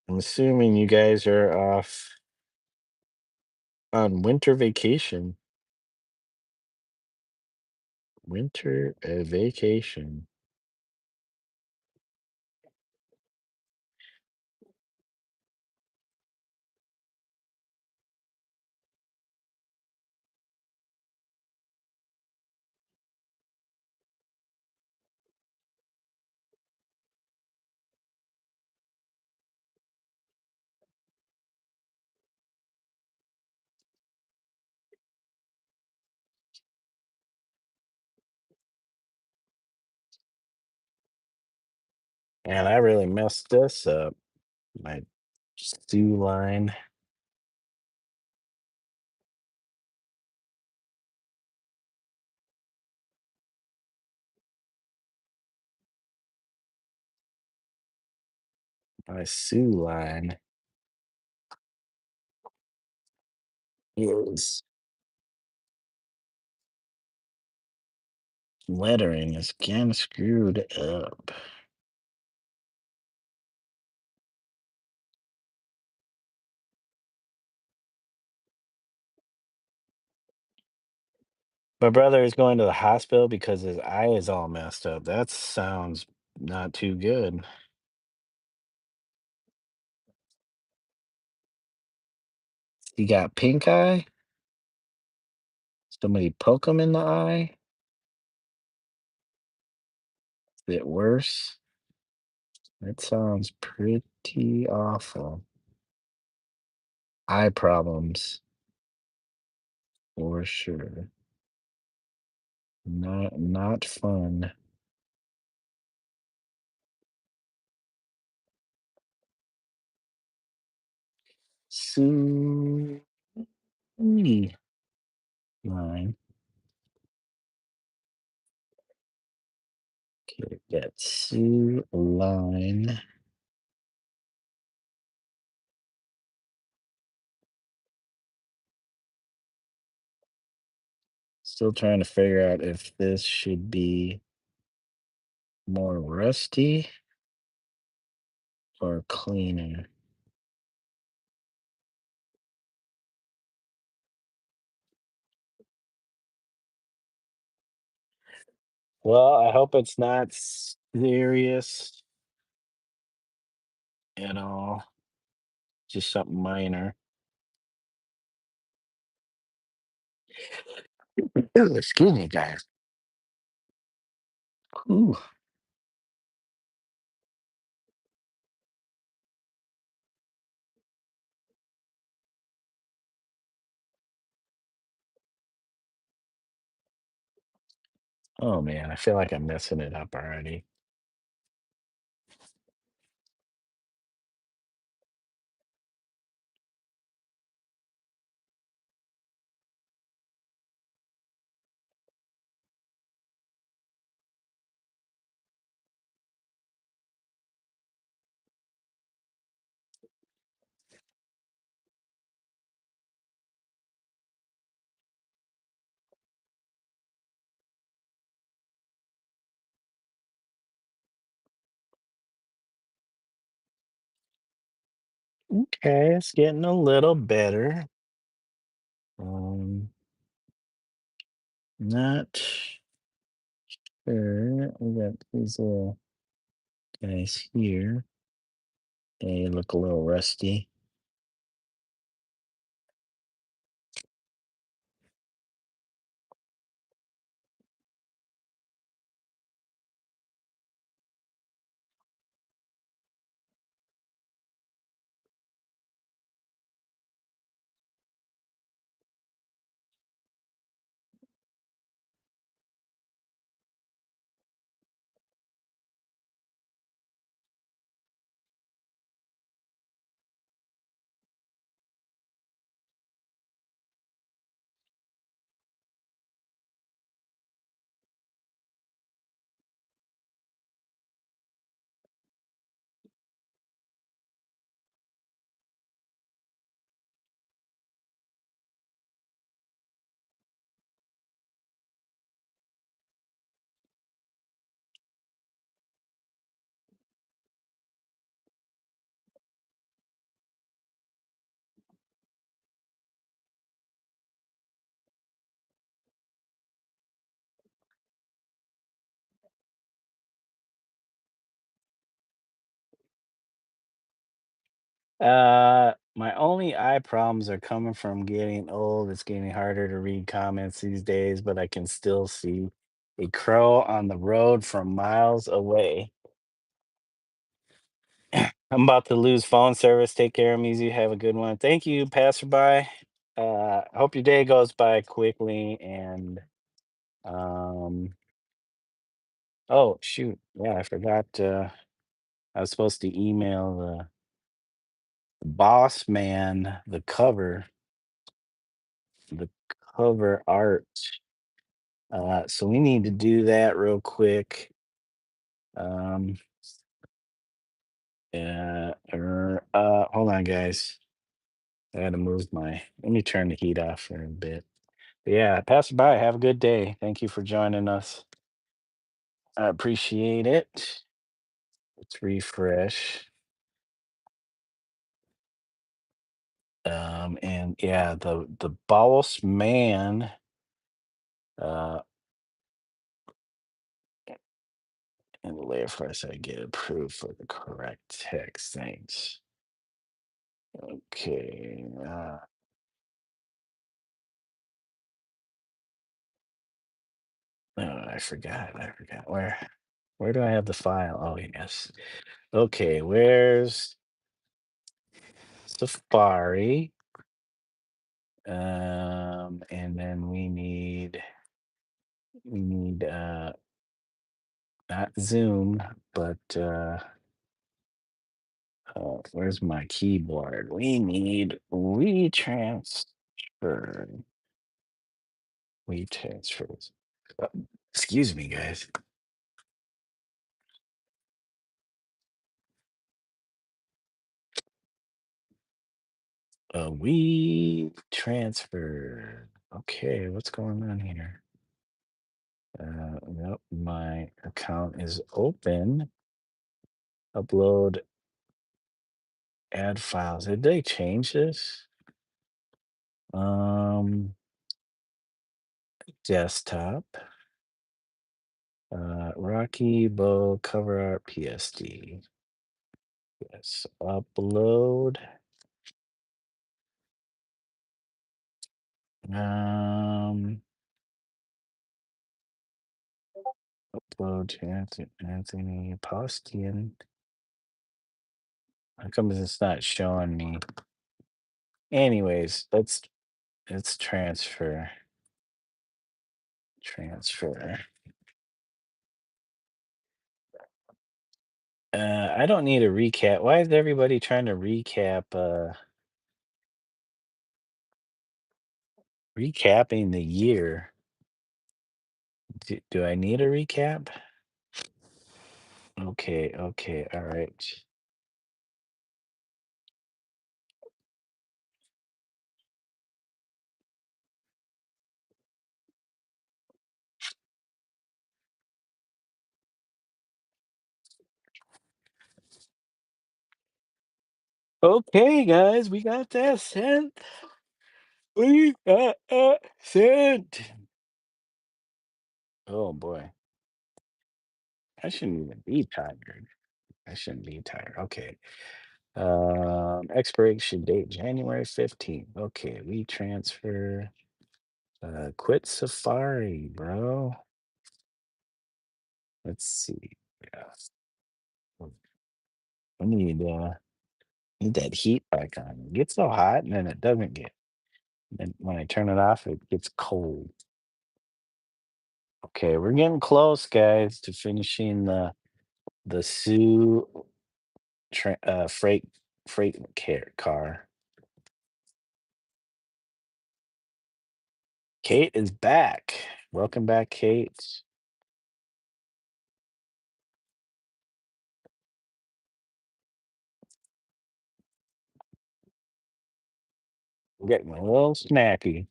I'm assuming you guys are off on winter vacation. Winter vacation. And I really messed this up. My stew line. My Sue line is lettering is again screwed up. My brother is going to the hospital because his eye is all messed up. That sounds not too good. He got pink eye. Somebody poke him in the eye. Is it worse? That sounds pretty awful. Eye problems for sure. Not fun. Sue line. Okay, that Sue line. Still trying to figure out if this should be more rusty or cleaner? Well, I hope it's not serious at all. Just something minor. Ooh, excuse me, guys. Ooh. Oh man, I feel like I'm messing it up already. Okay, it's getting a little better. Um, not sure. We got these little guys here. They look a little rusty. My only eye problems are coming from getting old. It's getting harder to read comments these days, but I can still see a crow on the road from miles away. I'm about to lose phone service. Take care, Omizu. Have a good one. Thank you, passerby. Hope your day goes by quickly. And um, oh shoot, yeah, I forgot. I was supposed to email the boss man the cover art. So we need to do that real quick. Um, Hold on, guys. I gotta move my. Let me turn the heat off for a bit. Yeah, pass it by. Have a good day. Thank you for joining us. I appreciate it. Let's refresh. And yeah, the boss man. Uh, and the layer first, I get approved for the correct text. Thanks. Okay. Oh, I forgot. I forgot. Where do I have the file? Oh, yes. Okay, where's Safari? And then we need not Zoom, but where's my keyboard? We need WeTransfers. Uh, Excuse me, guys. We transfer. Okay, what's going on here? Nope, my account is open. Upload Add files. Did they change this? Um, desktop. Rocky Bow cover art PSD. Yes, upload. Um, upload to Anthony Postian. How come it's not showing me? Anyways, let's transfer. Transfer. I don't need a recap. Why is everybody trying to recapping the year? Do I need a recap? Okay, okay, all right. Okay, guys, we got that sent. We got that sent. Oh boy, I shouldn't even be tired. I shouldn't be tired. Okay. Expiration date January 15th. Okay, we transfer. Quit Safari, bro. Let's see. Yeah, I need that heat back on. It gets so hot and then it doesn't get. Then when I turn it off, it gets cold. Okay, we're getting close, guys, to finishing the Sue freight car. Kate is back. Welcome back, Kate. I'm getting a little snacky.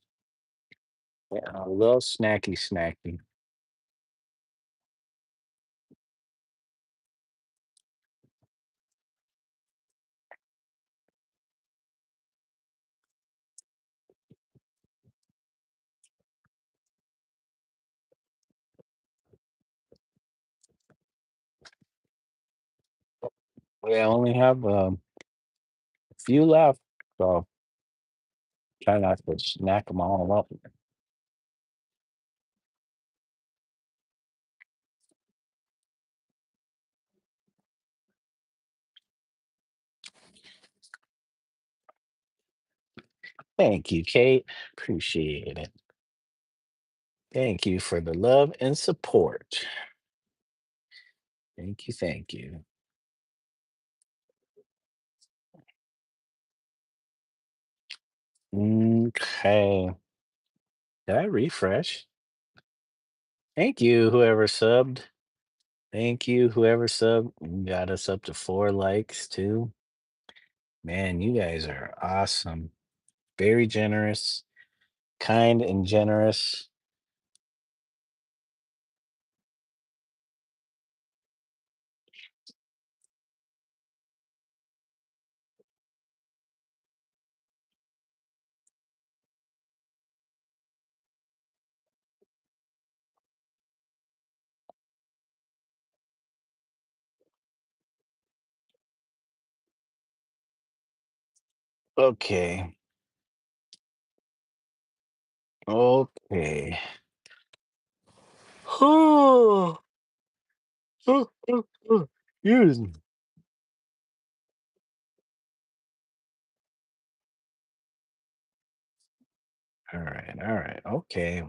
Yeah, a little snacky. We only have a few left, so try not to snack them all up. Thank you, Kate. Appreciate it. Thank you for the love and support. Thank you, thank you. Okay. Did I refresh? Thank you, whoever subbed. Thank you, whoever subbed. You got us up to 4 likes too. Man, you guys are awesome. Very generous, kind and generous. Okay. Okay. Excuse me. All right, all right. Okay.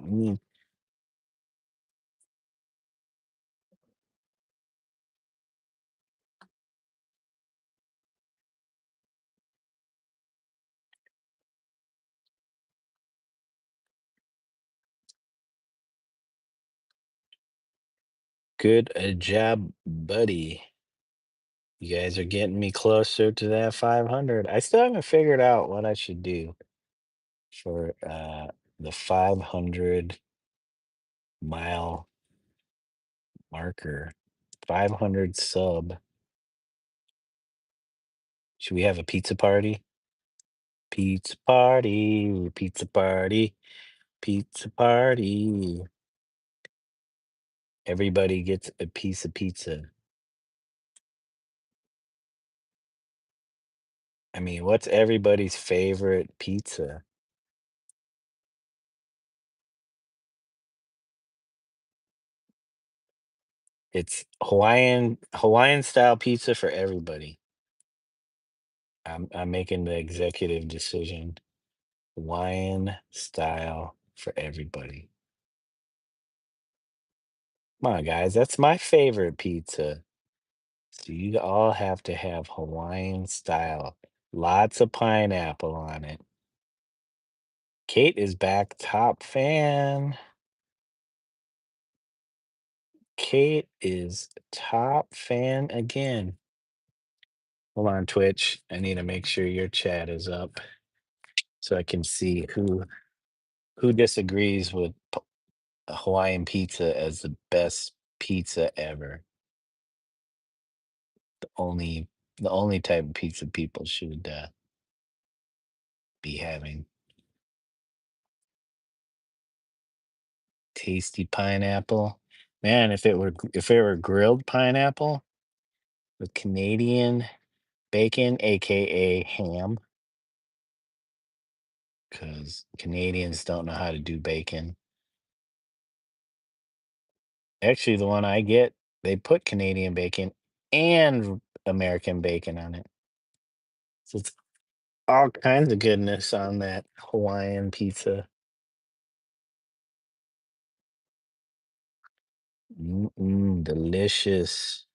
Good job, buddy. You guys are getting me closer to that 500. I still haven't figured out what I should do for the 500 mile marker. 500 sub. Should we have a pizza party? Pizza party, pizza party, pizza party. Everybody gets a piece of pizza. I mean, what's everybody's favorite pizza? It's Hawaiian style pizza for everybody. I'm making the executive decision. Hawaiian style for everybody. Come on, guys, that's my favorite pizza. So you all have to have Hawaiian style. Lots of pineapple on it. Kate is back, top fan. Kate is top fan again. Hold on, Twitch. I need to make sure your chat is up so I can see who disagrees with Hawaiian pizza as the best pizza ever. The only the only type of pizza people should be having. Tasty pineapple. Man, if it were grilled pineapple with Canadian bacon, aka ham, because Canadians don't know how to do bacon. Actually, the one I get, they put Canadian bacon and American bacon on it. So it's all kinds of goodness on that Hawaiian pizza. Mm-mm, delicious.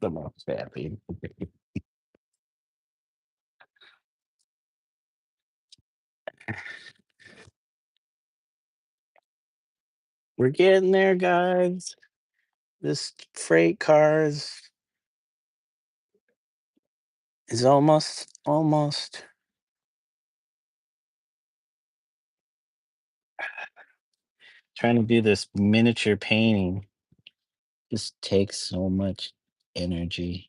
The most happy. We're getting there, guys. This freight car is almost trying to do this miniature painting. Just takes so much energy.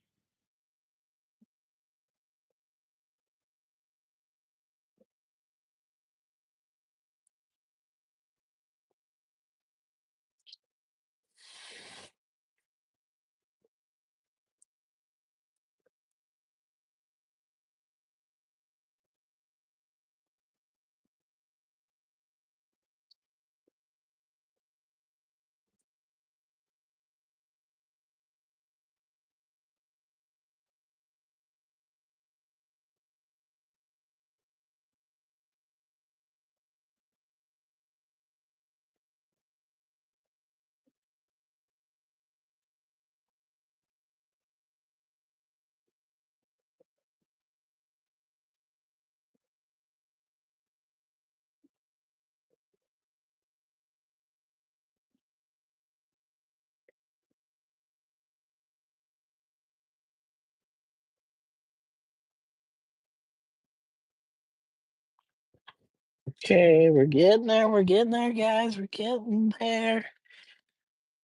Okay, we're getting there. We're getting there, guys. We're getting there.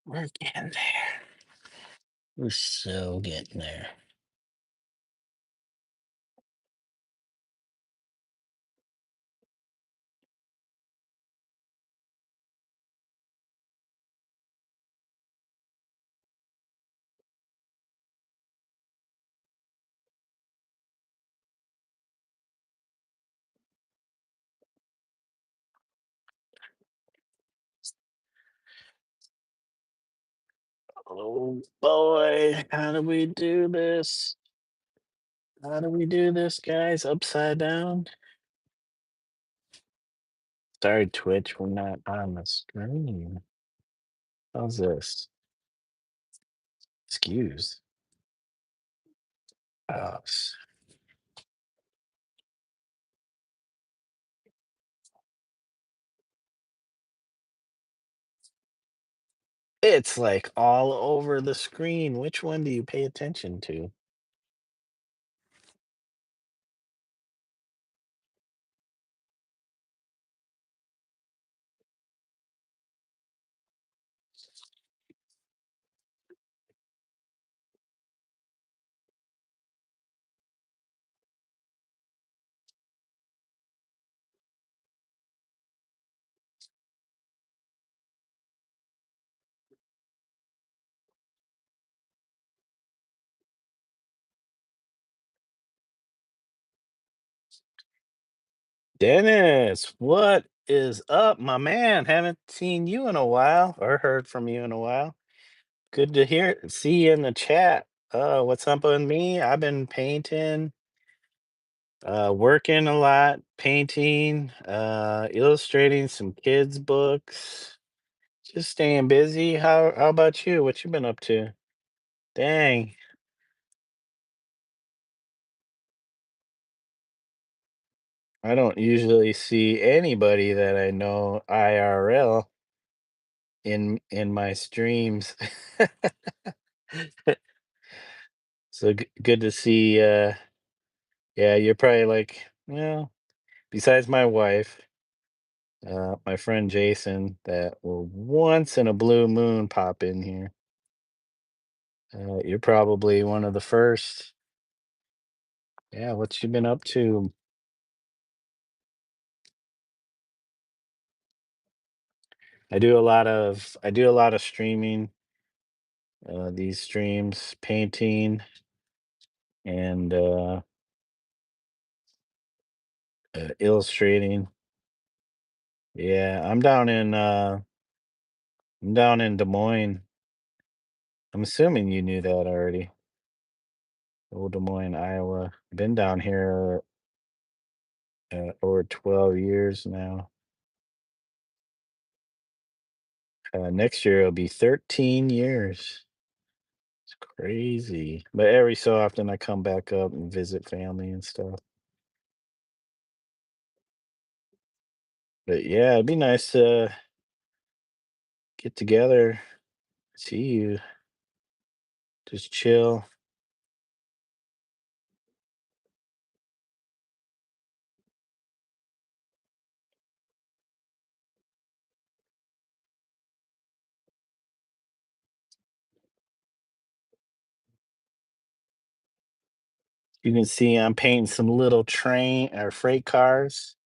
We're getting there. We're so getting there. Oh boy, how do we do this? How do we do this, guys? Upside down? Sorry, Twitch, we're not on the screen. How's this? Excuse. Oh, it's like all over the screen. Which one do you pay attention to? Dennis, what is up, my man? Haven't seen you in a while or heard from you in a while. Good to see you in the chat. What's up with me? I've been painting, working a lot, painting, illustrating some kids' books, just staying busy. How about you? What you been up to? Dang, I don't usually see anybody that I know IRL in my streams. So good to see. Yeah, you're probably like, well, besides my wife, my friend Jason, that will once in a blue moon pop in here. You're probably one of the first. Yeah, what you been up to? I do a lot of streaming. These streams, painting, and illustrating. Yeah, I'm down in Des Moines. I'm assuming you knew that already. Old Des Moines, Iowa. Been down here over 12 years now. Next year it'll be 13 years. Crazy. But every so often I come back up and visit family and stuff. But yeah, it'd be nice to get together, see you, just chill. You can see I'm painting some little train or freight cars,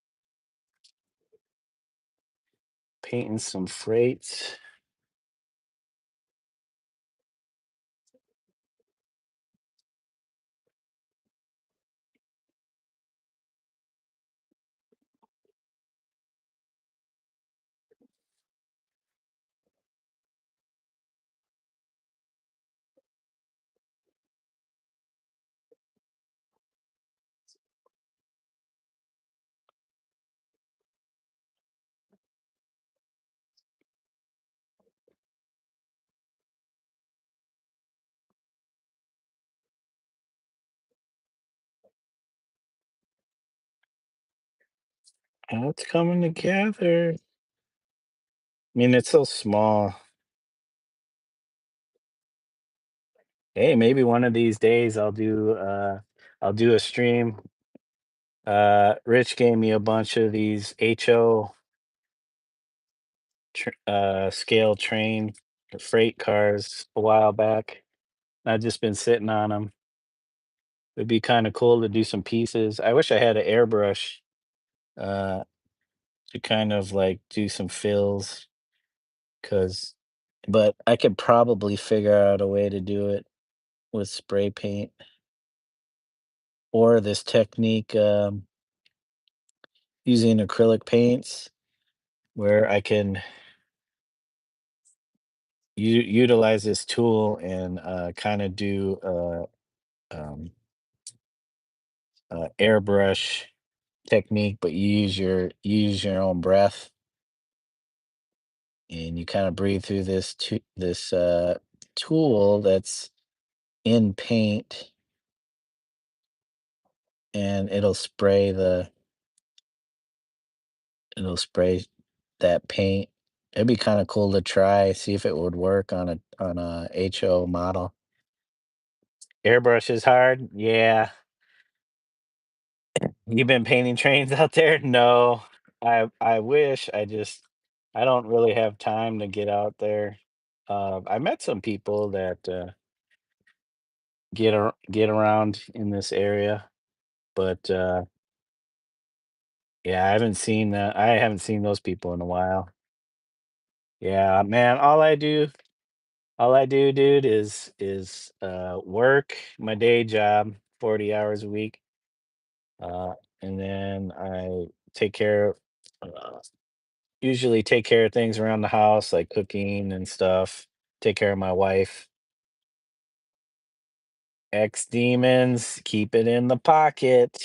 painting some freights. Oh, it's coming together. I mean, it's so small. Hey, maybe one of these days I'll do a stream. Rich gave me a bunch of these HO scale train freight cars a while back. I've just been sitting on them. It'd be kind of cool to do some pieces. I wish I had an airbrush uh, to kind of like do some fills, cause, but I could probably figure out a way to do it with spray paint or this technique using acrylic paints where I can utilize this tool and kind of do um, airbrush technique, but you use your own breath and you kind of breathe through this tool that's in paint, and it'll spray that paint. It'd be kind of cool to try, see if it would work on a HO model. Airbrush is hard. Yeah. You've been painting trains out there? No. I wish. I don't really have time to get out there. I met some people that get around in this area, but yeah, I haven't seen those people in a while. Yeah, man, all I do, dude, is work my day job, 40 hours a week. And then I take care uh, usually take care of things around the house like cooking and stuff. Take care of my wife. Ex demons, keep it in the pocket.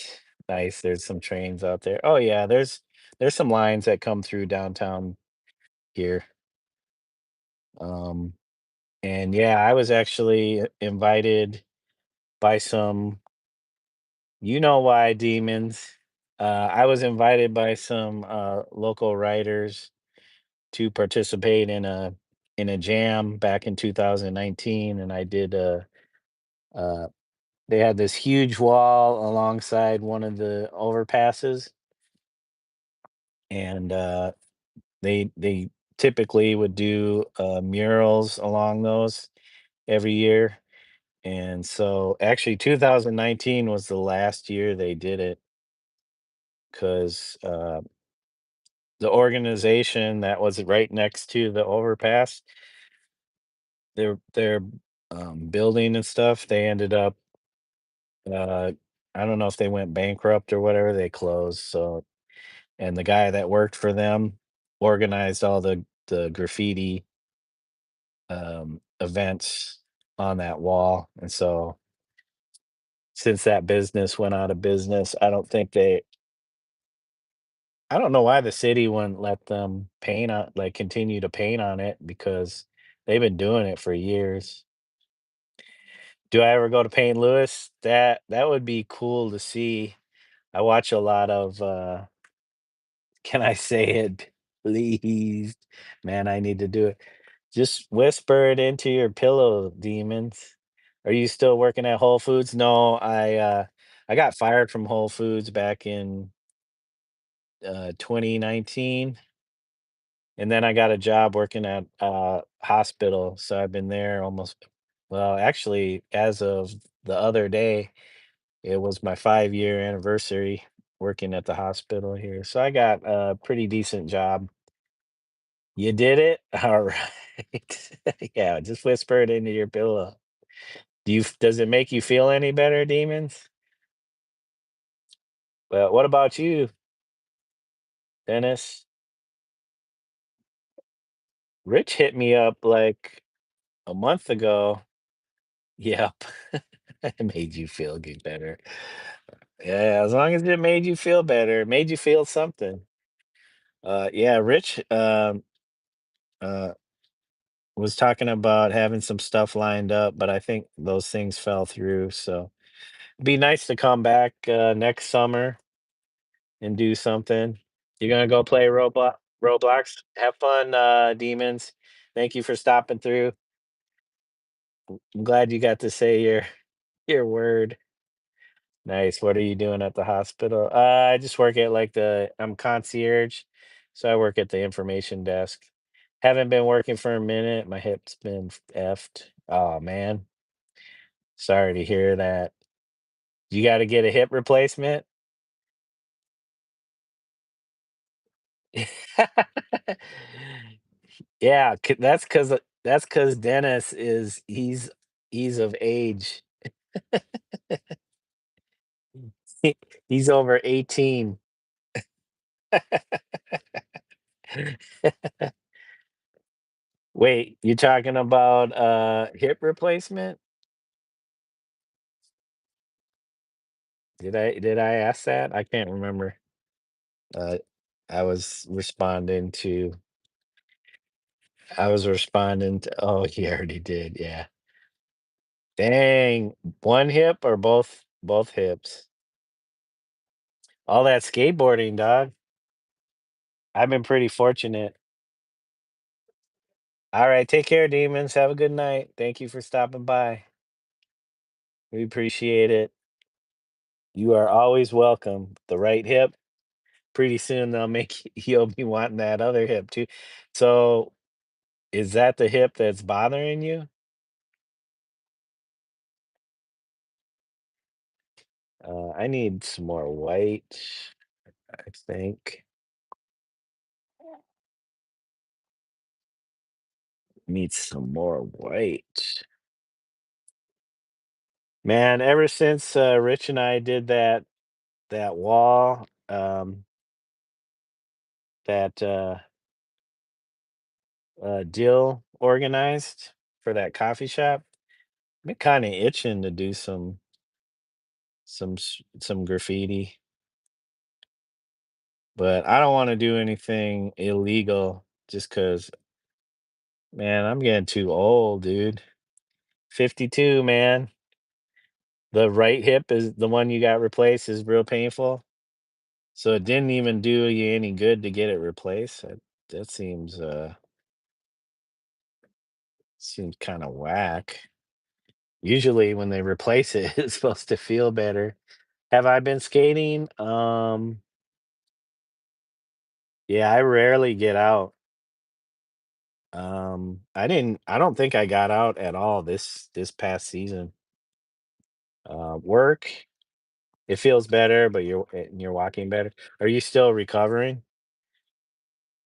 Nice. There's some trains out there. Oh yeah, there's some lines that come through downtown here. Um, and yeah, I was actually invited by some, you know why, demons. I was invited by some local writers to participate in a jam back in 2019, and I did uh they had this huge wall alongside one of the overpasses, and they typically would do murals along those every year. And so actually 2019 was the last year they did it because the organization that was right next to the overpass, their building and stuff, they ended up uh, I don't know if they went bankrupt or whatever, they closed. So and the guy that worked for them organized all the graffiti events on that wall. And so since that business went out of business, I don't know why the city wouldn't let them paint on like continue to paint on it because they've been doing it for years. Do I ever go to Paint Louis? That would be cool to see. I watch a lot of, can I say it, please? Man, I need to do it. Just whisper it into your pillow, demons. Are you still working at Whole Foods? No, I got fired from Whole Foods back in 2019, and then I got a job working at hospital. So I've been there almost, well, actually, as of the other day, it was my 5-year anniversary working at the hospital here. So I got a pretty decent job. You did it? All right. Yeah, just whisper it into your pillow. Does it make you feel any better, demons? Well, what about you, Dennis? Rich hit me up like a month ago. Yep. It made you feel good better. Yeah, as long as it made you feel better, it made you feel something. Yeah, Rich uh was talking about having some stuff lined up, but I think those things fell through. So it'd be nice to come back next summer and do something. You're gonna go play Roblox. Have fun, demons. Thank you for stopping through. I'm glad you got to say your word. Nice. What are you doing at the hospital? I just work at like I'm concierge, so I work at the information desk. Haven't been working for a minute. My hip's been effed. Oh man, sorry to hear that. You got to get a hip replacement. Yeah, that's because Dennis he's of age. He's over 18. Wait, you talking about hip replacement? Did I ask that? I can't remember. Uh, I was responding to oh, he already did. Yeah. Dang, one hip or both hips? All that skateboarding, dog. I've been pretty fortunate. All right, take care, demons. Have a good night. Thank you for stopping by. We appreciate it. You are always welcome. The right hip, pretty soon they'll make you'll be wanting that other hip too. So, is that the hip that's bothering you? I need some more white, I think. Need some more white. Man, ever since Rich and I did that wall, that deal organized for that coffee shop, I've been kind of itching to do some graffiti, but I don't want to do anything illegal just because, man, I'm getting too old, dude. 52, man. The right hip is the one you got replaced is real painful. So it didn't even do you any good to get it replaced. That seems kind of whack. Usually when they replace it, it's supposed to feel better. Have I been skating? Yeah, I rarely get out. I don't think I got out at all this past season. Work, it feels better, but you're walking better. Are you still recovering?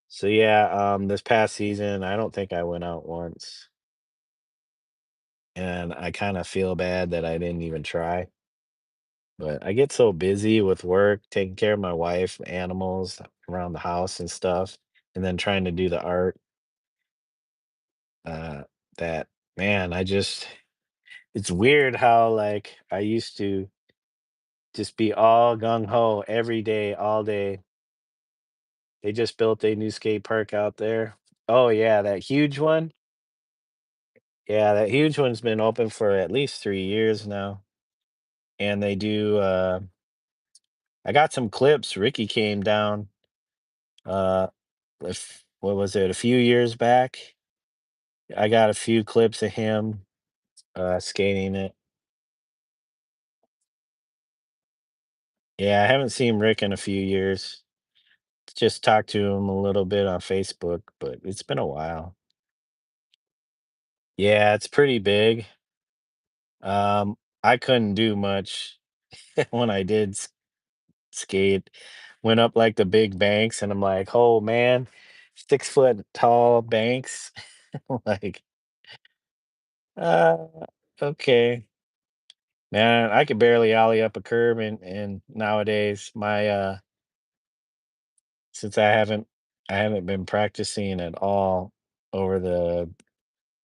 So yeah, this past season, I don't think I went out once, and I kind of feel bad that I didn't even try. But I get so busy with work, taking care of my wife, animals around the house and stuff, and then trying to do the art, uh, that man, it's weird how like I used to just be all gung ho every day, all day. They just built a new skate park out there. Oh yeah, that huge one. Yeah, that huge one's been open for at least 3 years now, and they do, I got some clips. Ricky came down, uh, what was it, a few years back? I got a few clips of him, skating it. Yeah, I haven't seen Rick in a few years. Just talked to him a little bit on Facebook, but it's been a while. Yeah, it's pretty big. I couldn't do much when I did skate. Went up like the big banks, and I'm like, oh man, 6 foot tall banks. Like, uh, okay. Man, I could barely ollie up a curb, and nowadays since I haven't been practicing at all over the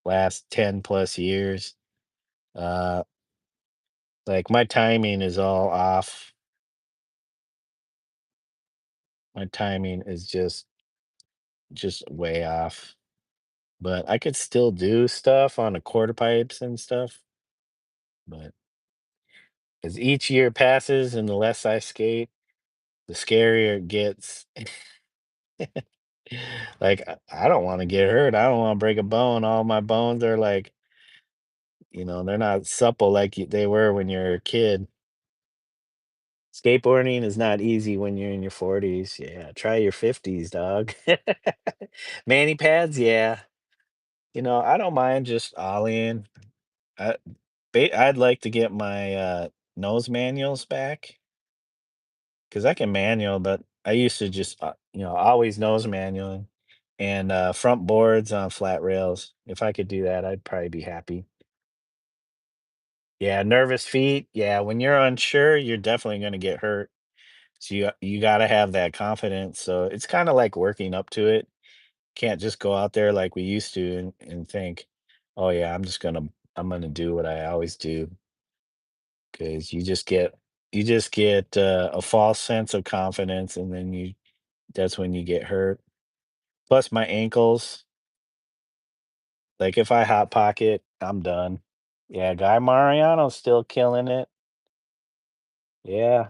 last 10 plus years. Uh like my timing is all off. My timing is just way off. But I could still do stuff on the quarter pipes and stuff. But as each year passes and the less I skate, the scarier it gets. Like I don't want to get hurt. I don't want to break a bone. All my bones are like, they're not supple like they were when you're a kid. Skateboarding is not easy when you're in your 40s. Yeah, try your 50s, dog. Manny pads, yeah. I don't mind just ollieing. I, I'd like to get my nose manuals back because I can manual, but I used to just, always nose manualing and front boards on flat rails. If I could do that, I'd probably be happy. Yeah, nervous feet. Yeah, when you're unsure, you're definitely going to get hurt. So you got to have that confidence. So it's kind of like working up to it. Can't just go out there like we used to and think, oh yeah, I'm gonna do what I always do because you just get a false sense of confidence, and then that's when you get hurt. Plus my ankles, like if I hot pocket, I'm done. Yeah, Guy Mariano's still killing it. Yeah,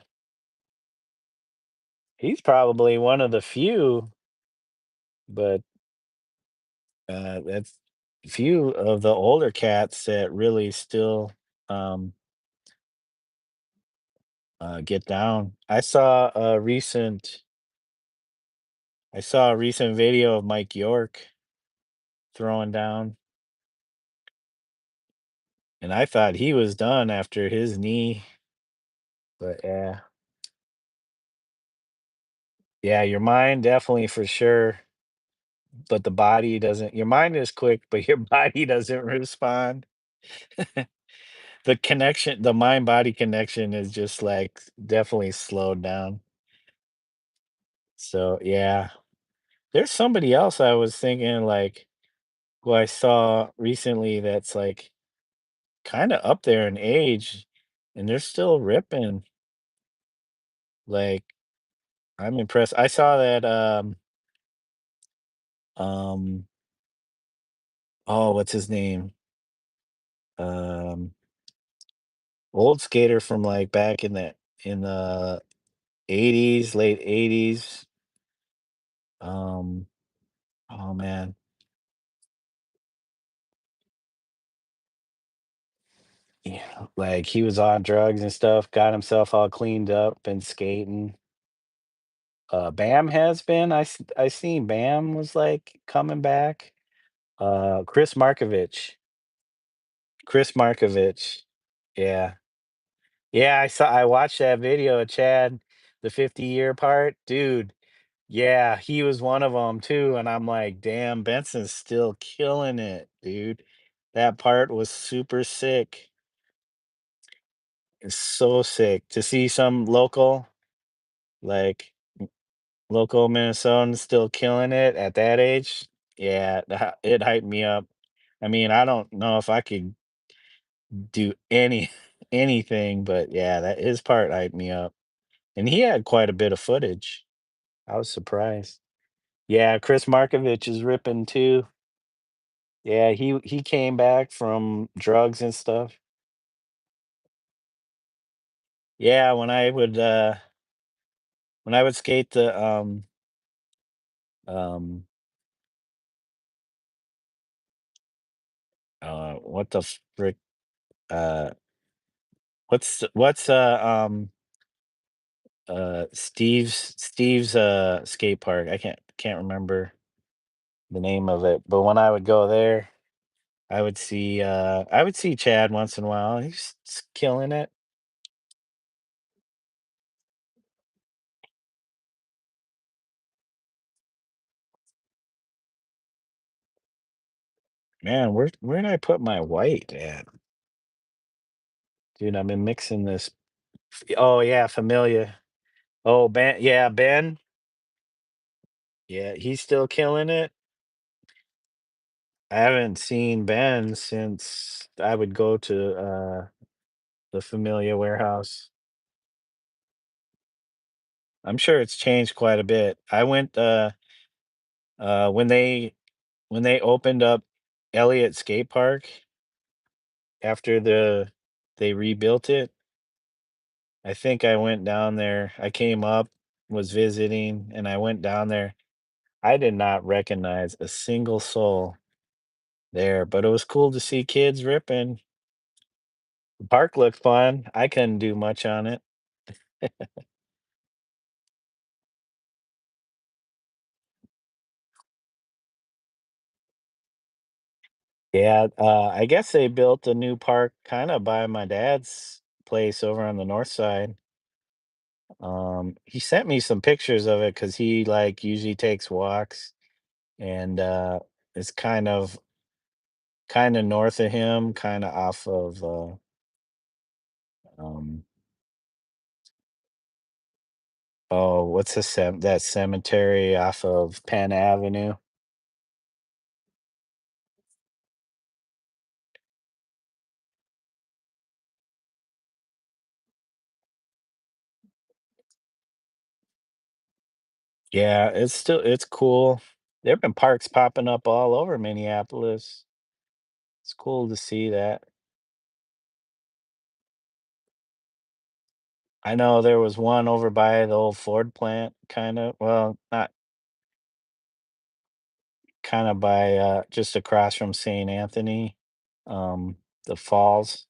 he's probably one of the few, but that's few of the older cats that really still um, get down. I saw a recent video of Mike York throwing down, and I thought he was done after his knee. But yeah, yeah, your mind definitely for sure, but the body doesn't. Your mind is quick, but your body doesn't respond. The mind body connection is just like definitely slowed down. So yeah, there's somebody else I was thinking like who I saw recently that's like kind of up there in age and they're still ripping. Like I'm impressed. I saw that um oh what's his name? Um Old skater from like back in the 80s, late 80s. Um oh man. Yeah, like he was on drugs and stuff, got himself all cleaned up and skating. Bam has been. I seen Bam was like coming back. Chris Markovich. Chris Markovich. Yeah. Yeah, I watched that video of Chad, the 50-year part. Dude, yeah, he was one of them too. And I'm like, damn, Benson's still killing it, dude. That part was super sick. It's so sick to see some like local Minnesotans still killing it at that age. Yeah, it hyped me up. I mean, I don't know if I could do anything, but yeah, that his part hyped me up. And he had quite a bit of footage. I was surprised. Yeah, Chris Markovich is ripping too. Yeah, he came back from drugs and stuff. Yeah, when I would skate the, um, what the frick, uh, Steve's skate park. I can't remember the name of it, but when I would go there, I would see Chad once in a while. He's killing it. Man, where did I put my white at? Dude, I've been mixing this. Oh yeah, Familia. Oh, Ben, yeah, Ben. Yeah, he's still killing it. I haven't seen Ben since I would go to the Familia warehouse. I'm sure it's changed quite a bit. I went uh when they when they opened up Elliott Skate Park after they rebuilt it. I think I went down there. I came up, was visiting, and I went down there. I did not recognize a single soul there, but it was cool to see kids ripping. The park looked fun. I couldn't do much on it. Yeah, I guess they built a new park kind of by my dad's place over on the north side. He sent me some pictures of it because he like usually takes walks and it's kind of north of him, kind of off of um oh, what's that cemetery off of Penn Avenue? Yeah, it's cool. There've been parks popping up all over Minneapolis. It's cool to see that. I know there was one over by the old Ford plant, kind of. Well, not kind of by just across from St. Anthony, the falls.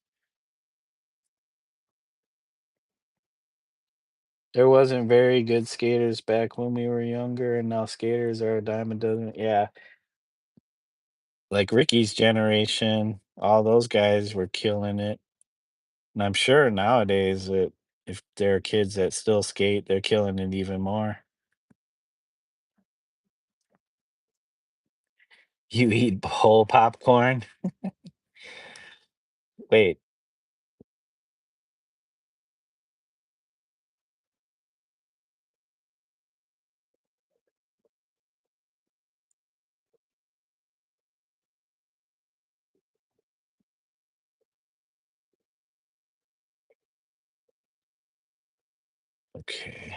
There wasn't very good skaters back when we were younger, and now skaters are a dime a dozen. Yeah, like Ricky's generation, all those guys were killing it. And I'm sure nowadays that if there are kids that still skate, they're killing it even more. You eat whole popcorn? Wait, okay.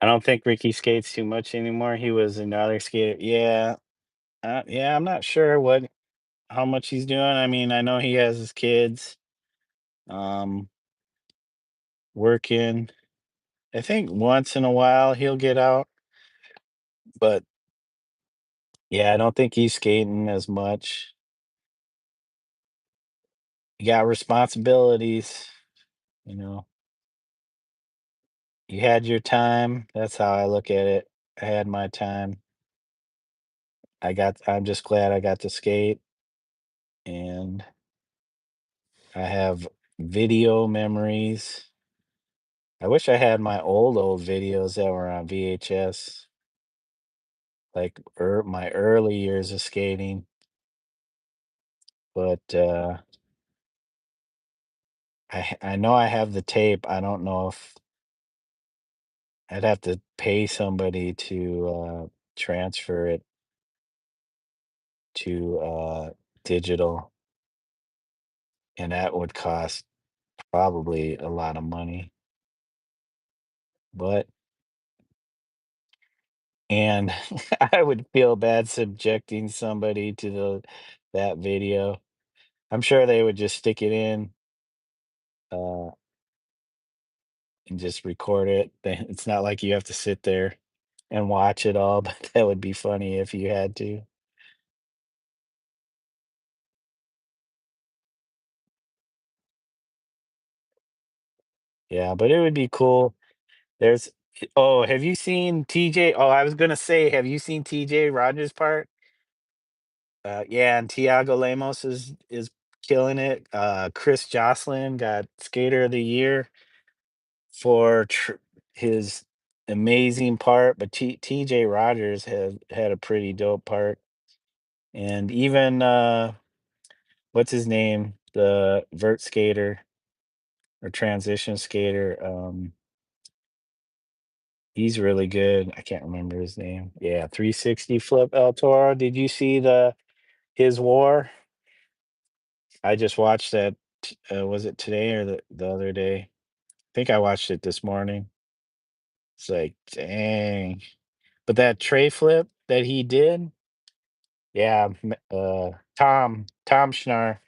I don't think Ricky skates too much anymore. He was another skater. Yeah, yeah. I'm not sure what how much he's doing. I mean, I know he has his kids, um, working. I think once in a while he'll get out, but yeah, I don't think he's skating as much. He got responsibilities. you know. You had your time. That's how I look at it. I had my time. I'm just glad I got to skate, and I have video memories. I wish I had my old videos that were on VHS, like my early years of skating, but I know I have the tape. I don't know if I'd have to pay somebody to transfer it to digital, and that would cost probably a lot of money. But and I would feel bad subjecting somebody to that video. I'm sure they would just stick it in uh, and just record it. It's not like you have to sit there and watch it all, but that would be funny if you had to. Yeah, but it would be cool. There's Oh, have you seen TJ? Oh, I was gonna say, have you seen TJ Rogers' part? Yeah, and Tiago Lemos is killing it. Chris Jocelyn got Skater of the Year for his amazing part, but TJ Rogers had a pretty dope part. And even what's his name? The vert skater or transition skater. He's really good. I can't remember his name. Yeah, 360 flip El Toro. Did you see his war? I just watched that. Was it today or the other day? I think I watched it this morning. It's like, dang. But that tray flip that he did, yeah, Tom Schnar,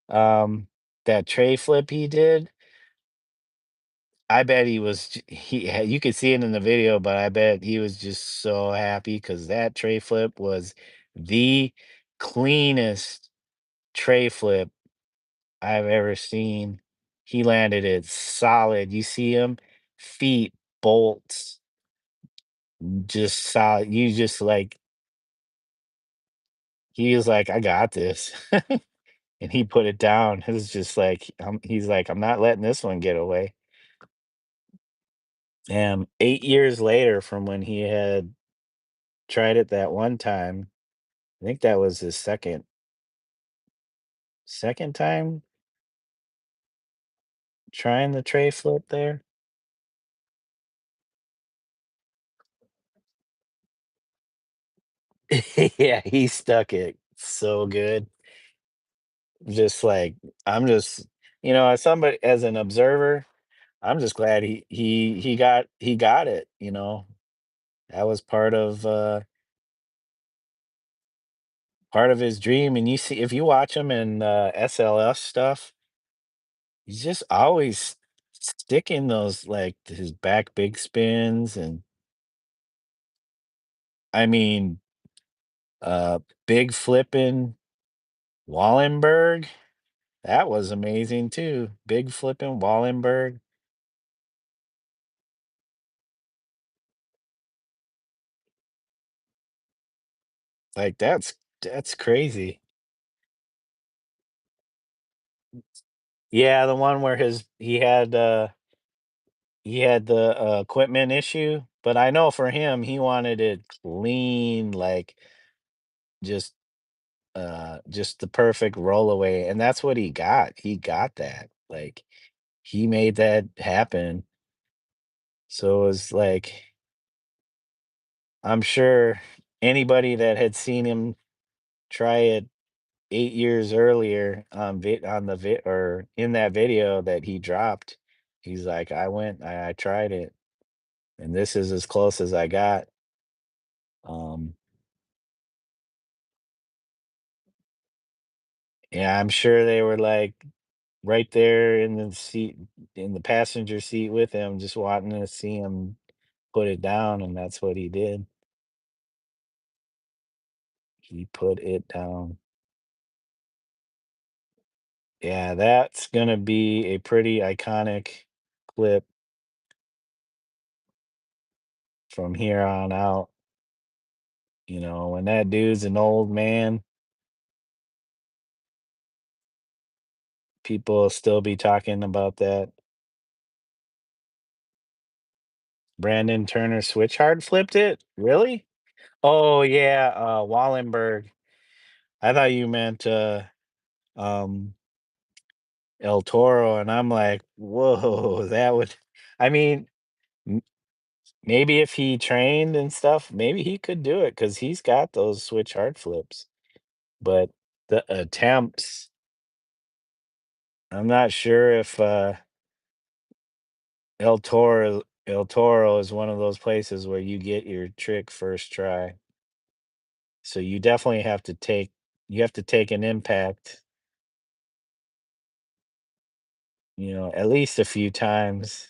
um, that tray flip he did, I bet he was you could see it in the video, but I bet he was just so happy because that tray flip was the cleanest tray flip I've ever seen. He landed it solid. You see him, feet, bolts, just solid. You just like he was like, "I got this." And he put it down. It was just like, he's like, "I'm not letting this one get away." And 8 years later from when he had tried it that one time, I think that was his second time trying the tray flip there. Yeah, he stuck it so good. Just like, I'm just as somebody as an observer, I'm just glad he got it, you know? That was part of his dream, and you see if you watch him in, SLS stuff, he's just always sticking those, like, his back big spins, and, I mean, uh, big flipping Wallenberg, that was amazing too. Big flipping Wallenberg, like, that's crazy. Yeah, the one where he had the, equipment issue, but I know for him, he wanted it clean, like, just just the perfect rollaway, and that's what he got that, like, he made that happen, so it was like, I'm sure anybody that had seen him try it 8 years earlier on the or in that video that he dropped, he's like, I tried it, and this is as close as I got." um Yeah, I'm sure they were, like, right there in the passenger seat with him, just wanting to see him put it down, and that's what he did. He put it down. Yeah, that's gonna be a pretty iconic clip from here on out. You know, when that dude's an old man, people will still be talking about that. Brandon Turner switch hard flipped it? Really? Oh yeah, Wallenberg. I thought you meant um El Toro, and I'm like, whoa, that would I mean, m- maybe if he trained and stuff, maybe he could do it because he's got those switch hard flips. But the attempts, I'm not sure if El Toro is one of those places where you get your trick first try. So you have to take an impact, at least a few times.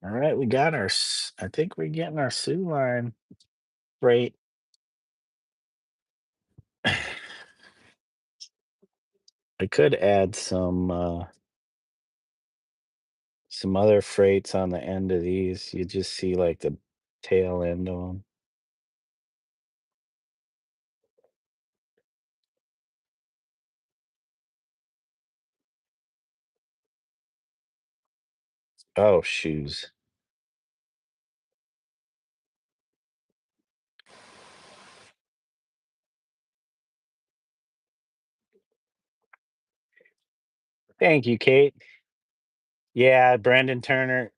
All right, I think we're getting our Sioux line freight. I could add some other freights on the end of these. You just see like the tail end of them. Oh, shoes. Thank you, Kate. Yeah, Brandon Turner.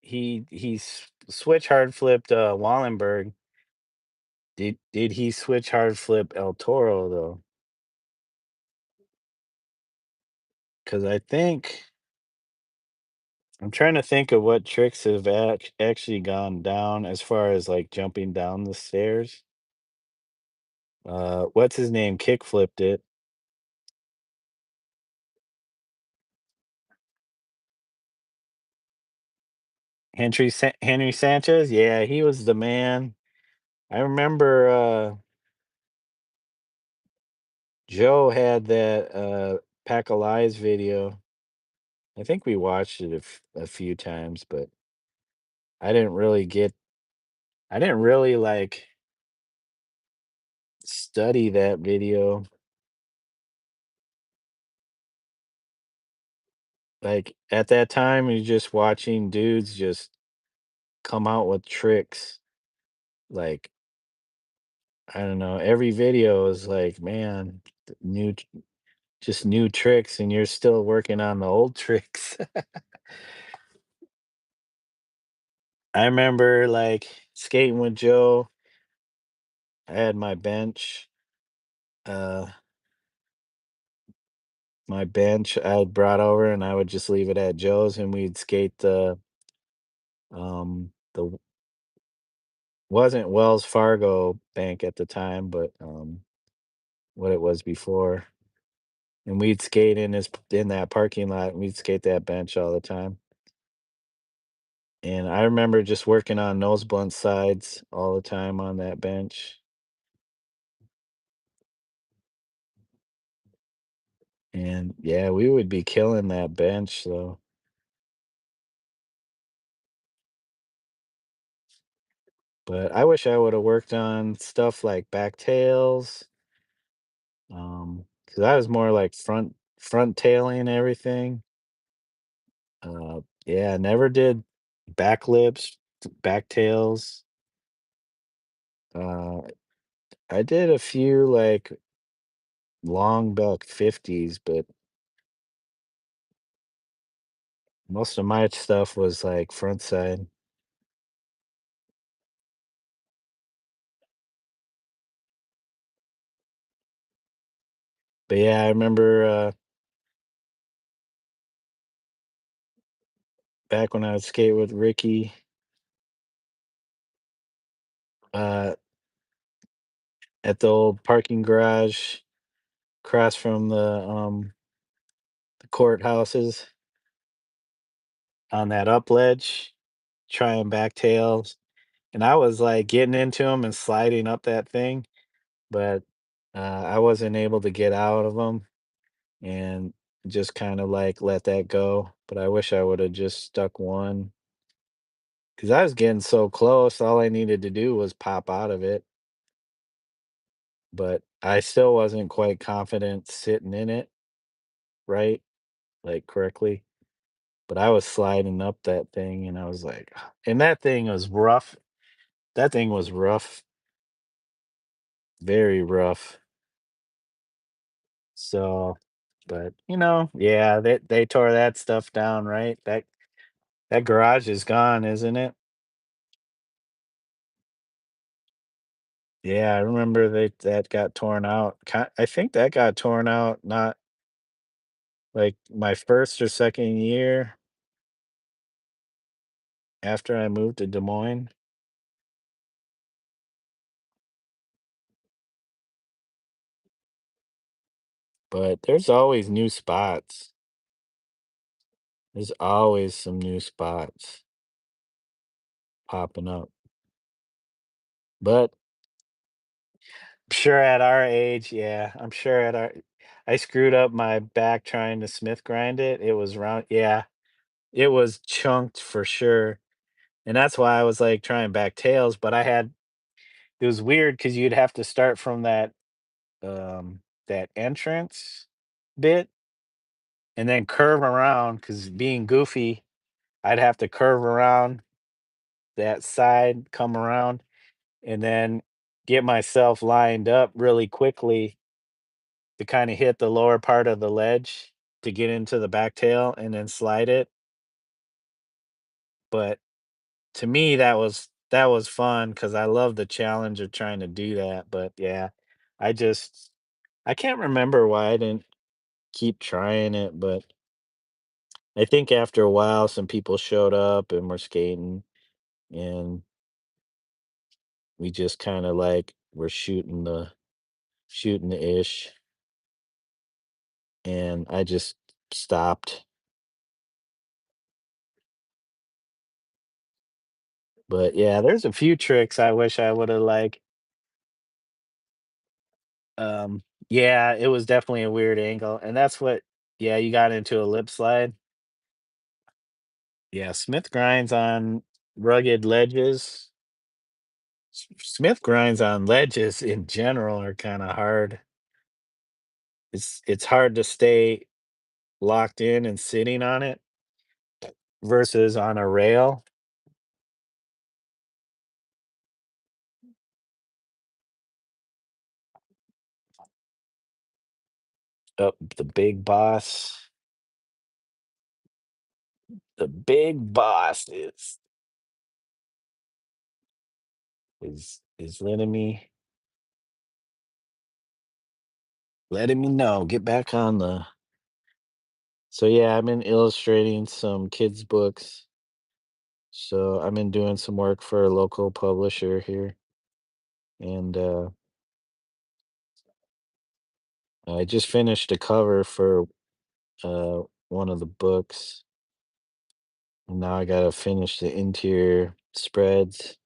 He's switch hard flipped Wallenberg. Did he switch hard flip El Toro though? Because I think I'm trying to think of what tricks have actually gone down as far as like jumping down the stairs. What's his name? Kick flipped it. Henry Sanchez. Yeah, he was the man. I remember Joe had that Pack of Lies video. I think we watched it a few times, but I didn't really get. I didn't really like study that video. Like at that time, you're just watching dudes just come out with tricks. Like I don't know, every video is like, man, just new tricks, and you're still working on the old tricks. I remember like skating with Joe. I had uh, my bench I had brought over, and I would just leave it at Joe's, and we'd skate the wasn't Wells Fargo Bank at the time, but what it was before. And we'd skate in that parking lot, and we'd skate that bench all the time. And I remember just working on nose blunt sides all the time on that bench. And yeah, we would be killing that bench though. But I wish I would have worked on stuff like back tails. Because I was more like front tailing everything. Yeah, never did back lips, back tails. Uh, I did a few like long buck 50s, but most of my stuff was like front side. But yeah, I remember back when I would skate with Ricky, uh, at the old parking garage across from the courthouses on that up ledge, trying back tails. and I was, like, getting into them and sliding up that thing, but, I wasn't able to get out of them and just kinda, like, let that go, but I wish I woulda just stuck one because I was getting so close, all I needed to do was pop out of it, but I still wasn't quite confident sitting in it right, like, correctly, but I was sliding up that thing, and I was like and that thing was rough. That thing was rough, very rough. So, but, yeah, they tore that stuff down, right? That garage is gone, isn't it? Yeah, I remember that got torn out. I think that got torn out not like my 1st or 2nd year after I moved to Des Moines, but there's always new spots. There's always some new spots popping up. But sure at our age, yeah, I'm sure at our I screwed up my back trying to smith grind it. It was round yeah, it was chunked for sure. And that's why I was like trying back tails, but it was weird because you'd have to start from that entrance bit and then curve around because being goofy, I'd have to curve around that side, come around, and then get myself lined up really quickly to kinda hit the lower part of the ledge to get into the back tail and then slide it, but to me, that was fun because I love the challenge of trying to do that, but yeah, I just I can't remember why I didn't keep trying it, but I think after a while, some people showed up and were skating, and we just kinda, like, were shooting the ish, and I just stopped, but yeah, there's a few tricks I wish I woulda, yeah, it was definitely a weird angle, and that's what yeah, you got into a lip slide? Yeah, Smith grinds on rugged ledges. Smith grinds on ledges in general are kinda hard. It's hard to stay locked in and sitting on it versus on a rail. Oh, the big boss. The big boss is letting me know, get back on the so yeah, I've been illustrating some kids' books. So I've been doing some work for a local publisher here, and I just finished a cover for one of the books, and now I gotta finish the interior spreads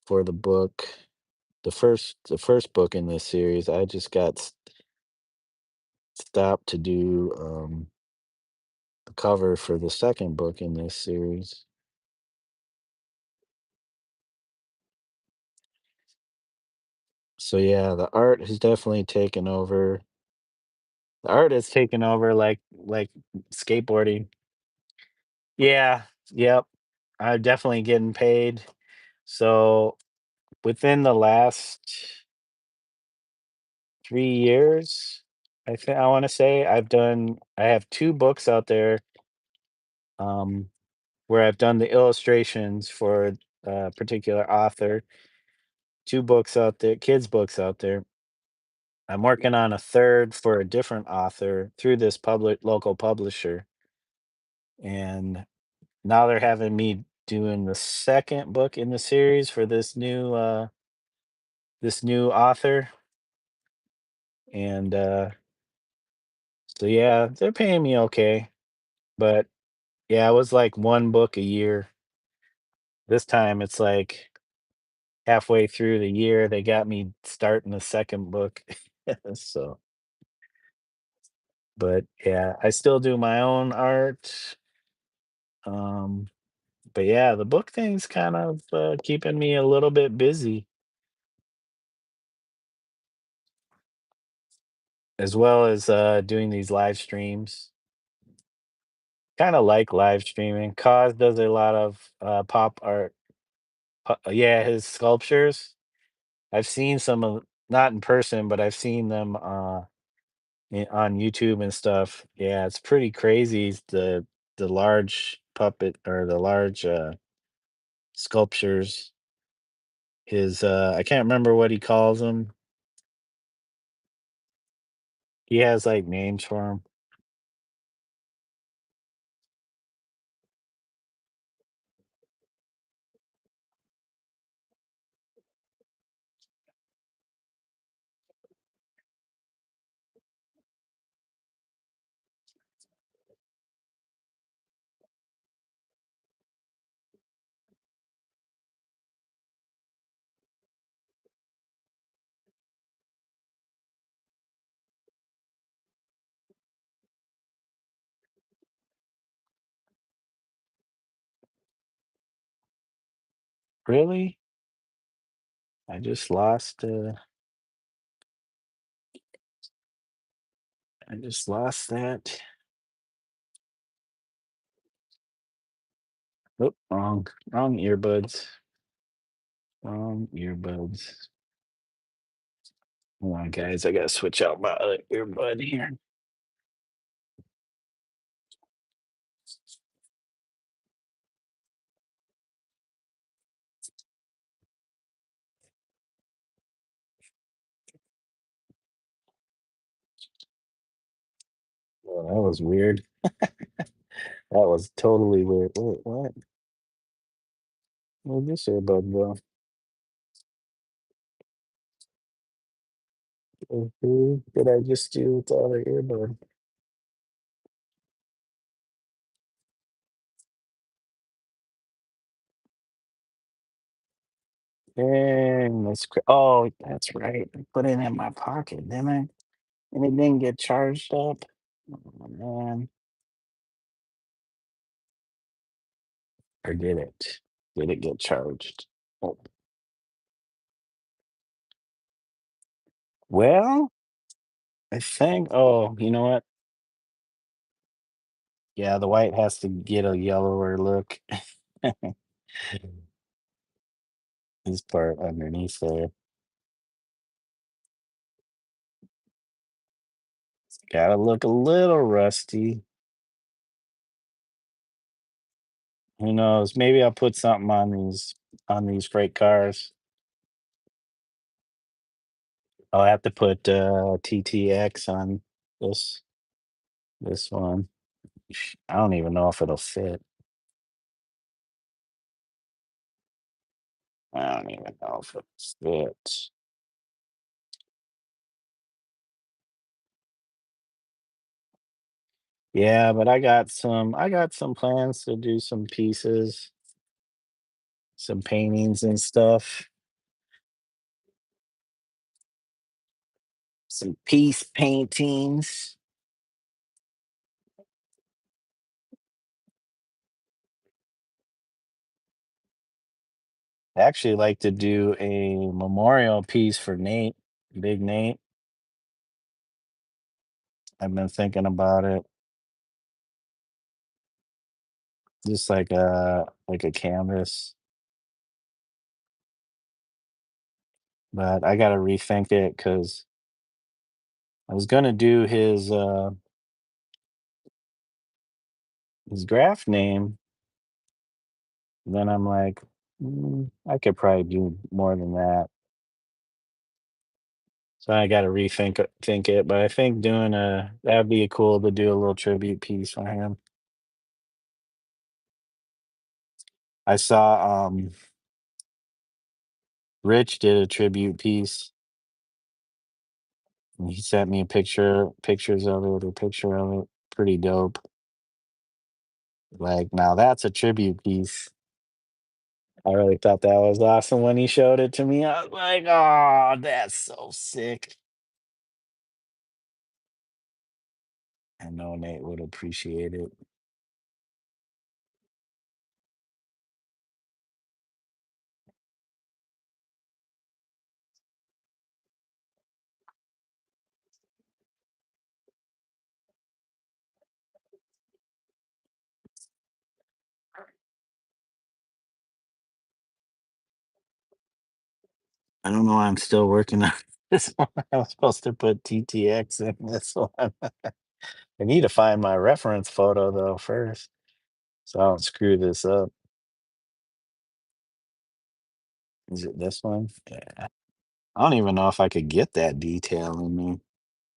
for the book. The first book in this series, I just got stopped to do the cover for the second book in this series. So yeah, the art has definitely taken over. The art has taken over like skateboarding. Yeah, yep. I'm definitely getting paid. So within the last 3 years, I want to say I have 2 books out there um, where I've done the illustrations for a particular author. 2 books out there, kids' books out there. I'm working on a third for a different author through this public local publisher, and now they're having me doing the second book in the series for this new author, and so yeah, they're paying me okay, but yeah, it was like 1 book a year This time it's like halfway through the year, they got me starting the second book. So, but yeah, I still do my own art. Um, but yeah, the book thing's kind of keeping me a little bit busy, as well as doing these live streams. Kind of like live streaming. Cause does a lot of pop art. Yeah, his sculptures. I've seen some of, not in person, but I've seen them on YouTube and stuff. Yeah, it's pretty crazy. The large puppet or the large sculptures. His I can't remember what he calls them. He has like names for them. Really? I just lost. I just lost that. Oh, wrong earbuds. Wrong earbuds. Hold on, guys. I gotta switch out my other earbud here. Oh, that was weird. That was totally weird. Wait, what? Where'd this earbud go? Who did I just do with the other earbud? Dang, oh, that's right. I put it in my pocket, didn't I? And it didn't get charged up. Oh, man. Or did it? Did it get charged? Oh. Well, I think, oh, you know what? Yeah, the white has to get a yellower look. This part underneath there. Gotta look a little rusty. Who knows? Maybe I'll put something on these freight cars. I'll have to put TTX on this this one. I don't even know if it'll fit. I don't even know if it fits. Yeah, but I got some plans to do some pieces, some paintings and stuff. Some piece paintings. I actually like to do a memorial piece for Nate, Big Nate. I've been thinking about it. Just like a canvas. But I gotta rethink it because I was gonna do his graph name. Then I'm like, I could probably do more than that. So I gotta think it. But I think doing a that'd be cool to do a little tribute piece for him. I saw Rich did a tribute piece, and he sent me pictures of it, a picture of it. Pretty dope. Like now that's a tribute piece. I really thought that was awesome when he showed it to me. I was like, "Oh, that's so sick." I know Nate would appreciate it. I don't know why I'm still working on this one. I was supposed to put TTX in this one. I need to find my reference photo though first, so I don't screw this up. Is it this one? Yeah. I don't even know if I could get that detail in there.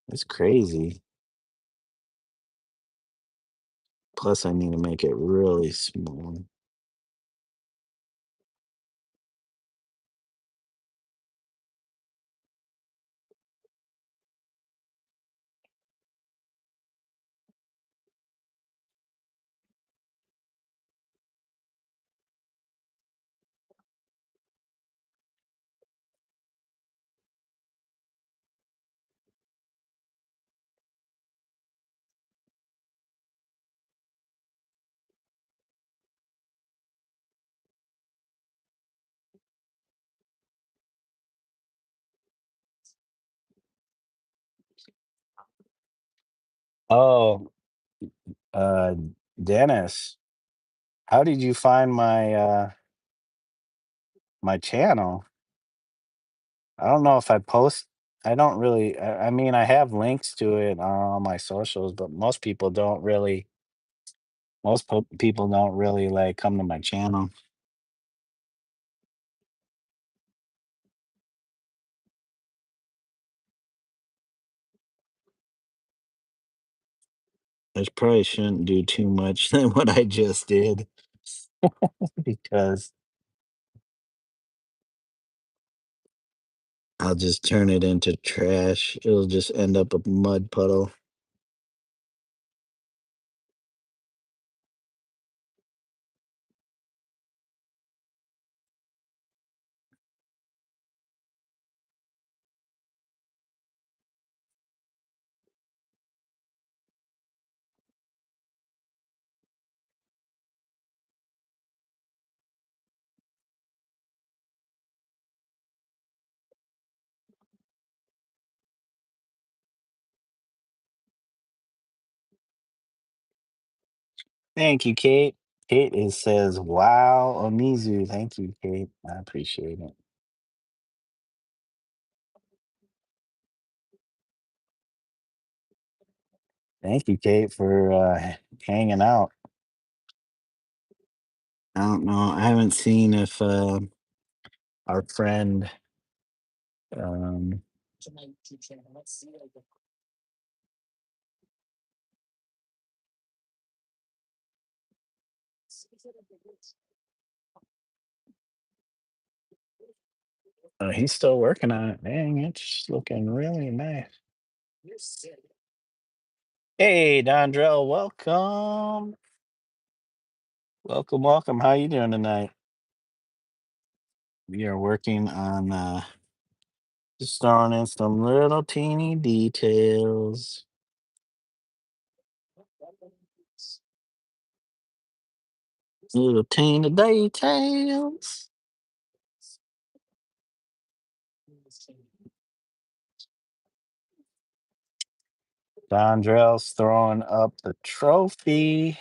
It's crazy. Plus, I need to make it really small. Oh, uh, Dennis, how did you find my channel? I don't know if I post. I don't really. I mean, I have links to it on all my socials, but most people don't really. People don't really like come to my channel. I probably shouldn't do too much than what I just did because I'll just turn it into trash. It'll just end up a mud puddle. Thank you, Kate. Kate is says, "Wow, Omizu." Thank you, Kate. I appreciate it. Thank you, Kate, for hanging out. I don't know. I haven't seen if our friend. Um, he's still working on it. Dang, it's looking really nice. Hey, Dondrell, welcome. Welcome, welcome. How you doing tonight? We are working on just throwing in some little teeny details. Little teeny details. Dondrell's throwing up the trophy.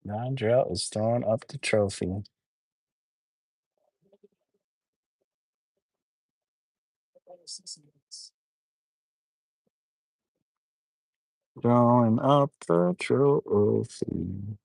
Dondrell is throwing up the trophy. Throwing up the trophy.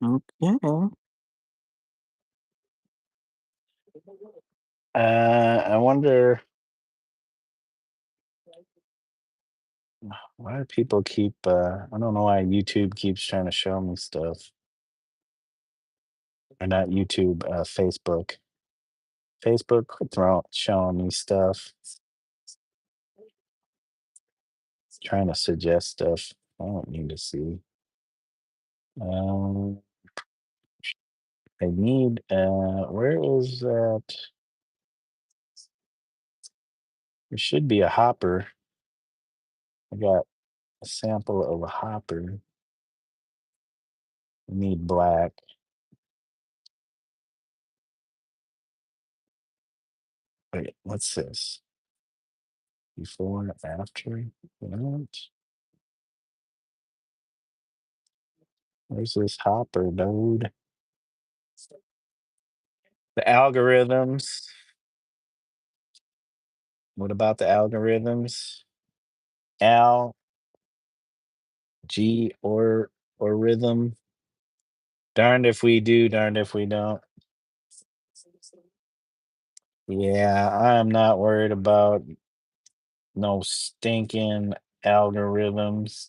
Okay. I wonder why do people keep I don't know why YouTube keeps trying to show me stuff. Or not YouTube, Facebook. Facebook quit showing me stuff, trying to suggest stuff I don't need to see. Um, I need where is that? There should be a hopper. I got a sample of a hopper. I need black. Wait, what's this? Before and after? What? Where's this hopper, dude? The algorithms. What about the algorithms? Al G or rhythm. Darned if we do, darned if we don't. Yeah, I'm not worried about no stinking algorithms.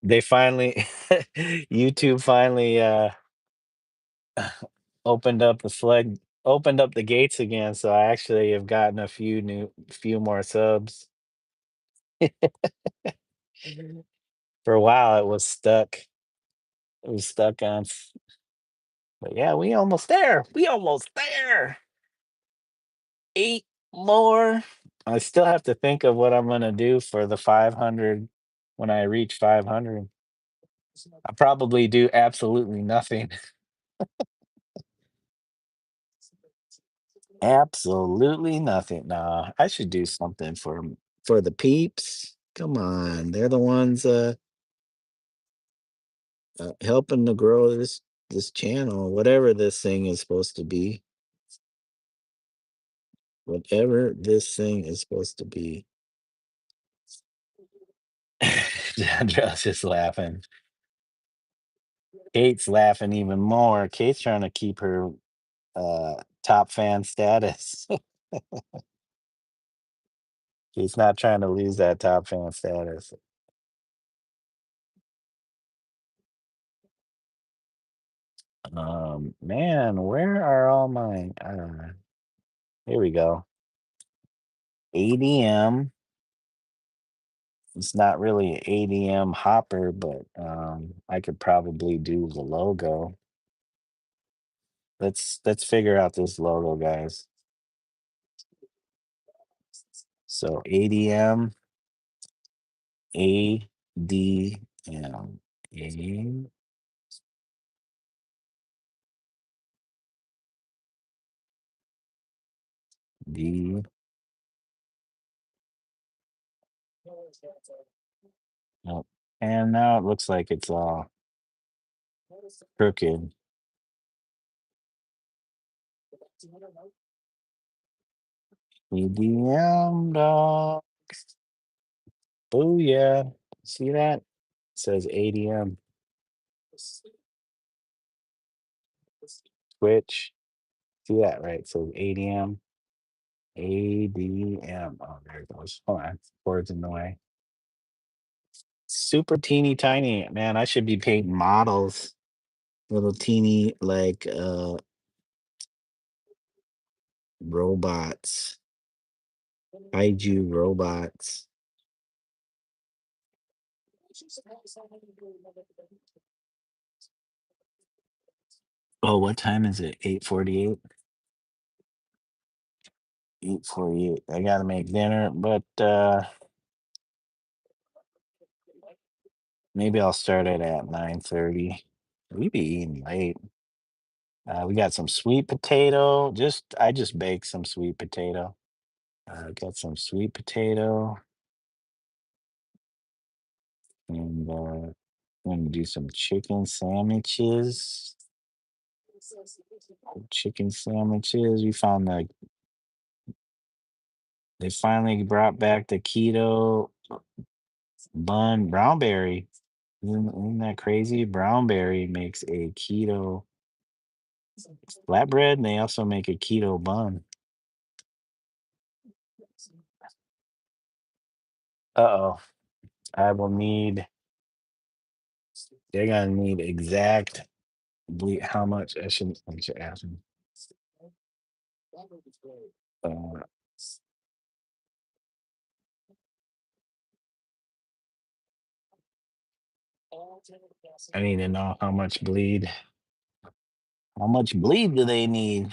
They finally YouTube finally opened up opened up the gates again, so I actually have gotten a few more subs. For a while it was stuck. It was stuck on but yeah, we almost there. We almost there. 8 more. I still have to think of what I'm gonna do for the 500 when I reach 500. I probably do absolutely nothing. Absolutely nothing. Nah, I should do something for the peeps. Come on, they're the ones helping to grow this channel, whatever this thing is supposed to be. Whatever this thing is supposed to be. Andrew's just laughing. Kate's laughing even more. Kate's trying to keep her top fan status. He's not trying to lose that top fan status. Man, where are all my here we go. ADM. It's not really an ADM hopper, but I could probably do the logo. Let's figure out this logo, guys. So ADM, ADM, A D. Oh, and now it looks like it's all crooked. EDM dog. Oh yeah. See that? It says ADM. Twitch. See that, right? So ADM. ADM. Oh, there it goes. Hold on. Words in the way. Super teeny tiny. Man, I should be painting models. Little teeny like robots. Kaiju robots. Oh, what time is it? 8:48? 8:48. I gotta make dinner, but maybe I'll start it at 9:30. We be eating late. We got some sweet potato. I just baked some sweet potato. Got some sweet potato, and I'm gonna do some chicken sandwiches. Chicken sandwiches. We found they finally brought back the keto bun brownberry. Isn't that crazy? Brownberry makes a keto flatbread, and they also make a keto bun. Uh-oh. I will need They're gonna need exact how much I should ask them. Uh, I need to know how much bleed. How much bleed do they need?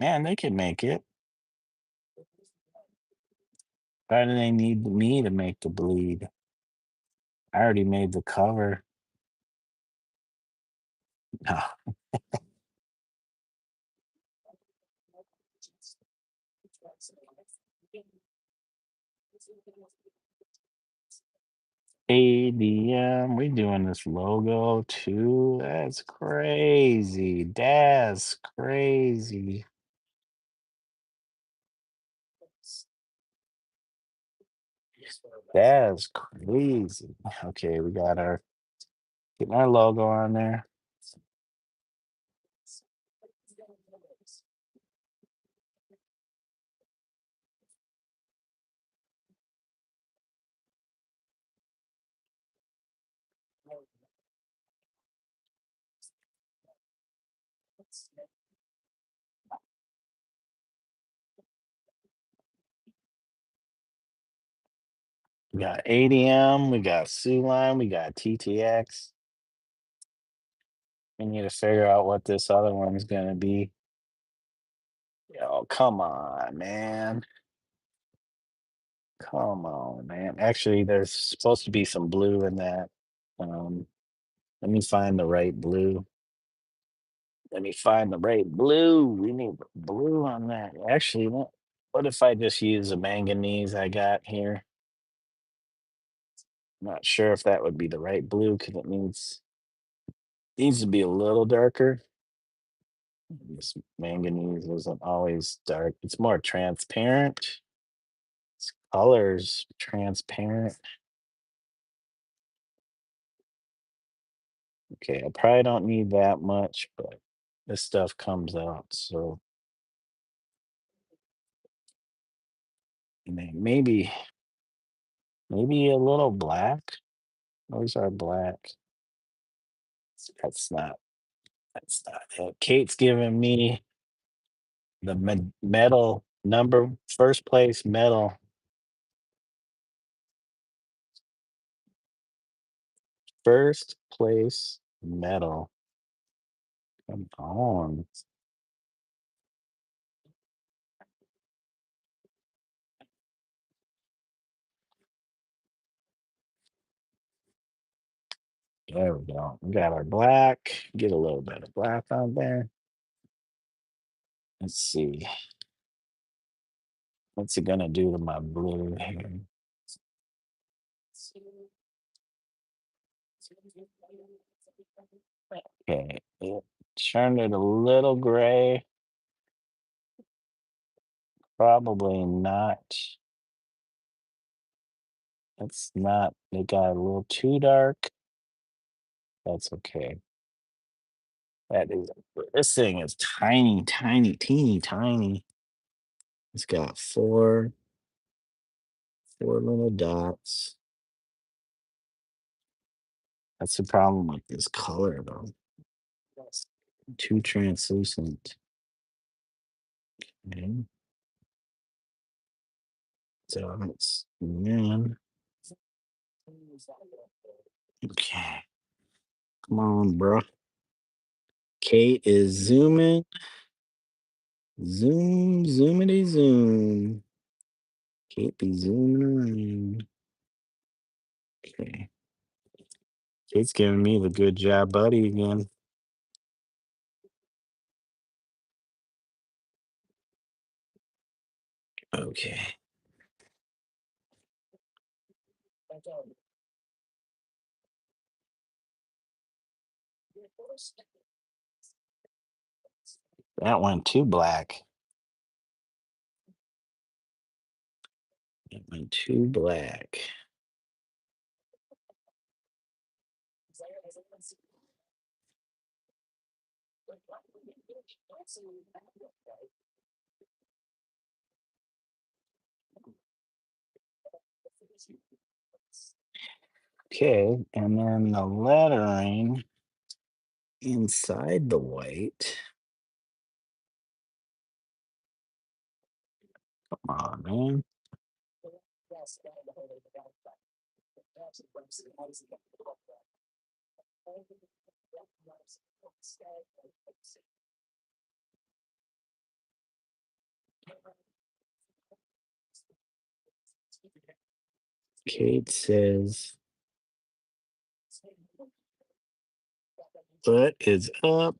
Man, they can make it. Why do they need me to make the bleed? I already made the cover. No. 8 We doing this logo too? That's crazy. That's crazy. That's crazy. Okay, we got our getting our logo on there. We got ADM, we got Sue Line, we got TTX. We need to figure out what this other one's gonna be. Oh, come on, man. Come on, man. Actually, there's supposed to be some blue in that. Um, Let me find the right blue. Let me find the right blue. We need blue on that. Actually, what if I just use the manganese I got here? Not sure if that would be the right blue because it needs to be a little darker. This manganese isn't always dark. It's more transparent. Its colors transparent. Okay, I probably don't need that much, but this stuff comes out. So maybe a little black. Those are black. That's not that's not it. Kate's giving me the medal number first place medal. First place medal. Come on. There we go. We got our black. Get a little bit of black on there. Let's see. What's it gonna do to my blue here? Okay, it turned it a little gray. Probably not. It's not. It got a little too dark. That's okay. That is. This thing is tiny, tiny, teeny, tiny. It's got four little dots. That's the problem with this color, though. It's too translucent. Okay. Dots. Man. Okay. Come on, bro. Kate is zooming. Zoom, zoomity zoom. Kate be zooming around. Okay. Kate's giving me the good job buddy again. Okay. That went too black. It went too black. Okay, and then the lettering inside the white. Come on, man. Kate says, "What is up?"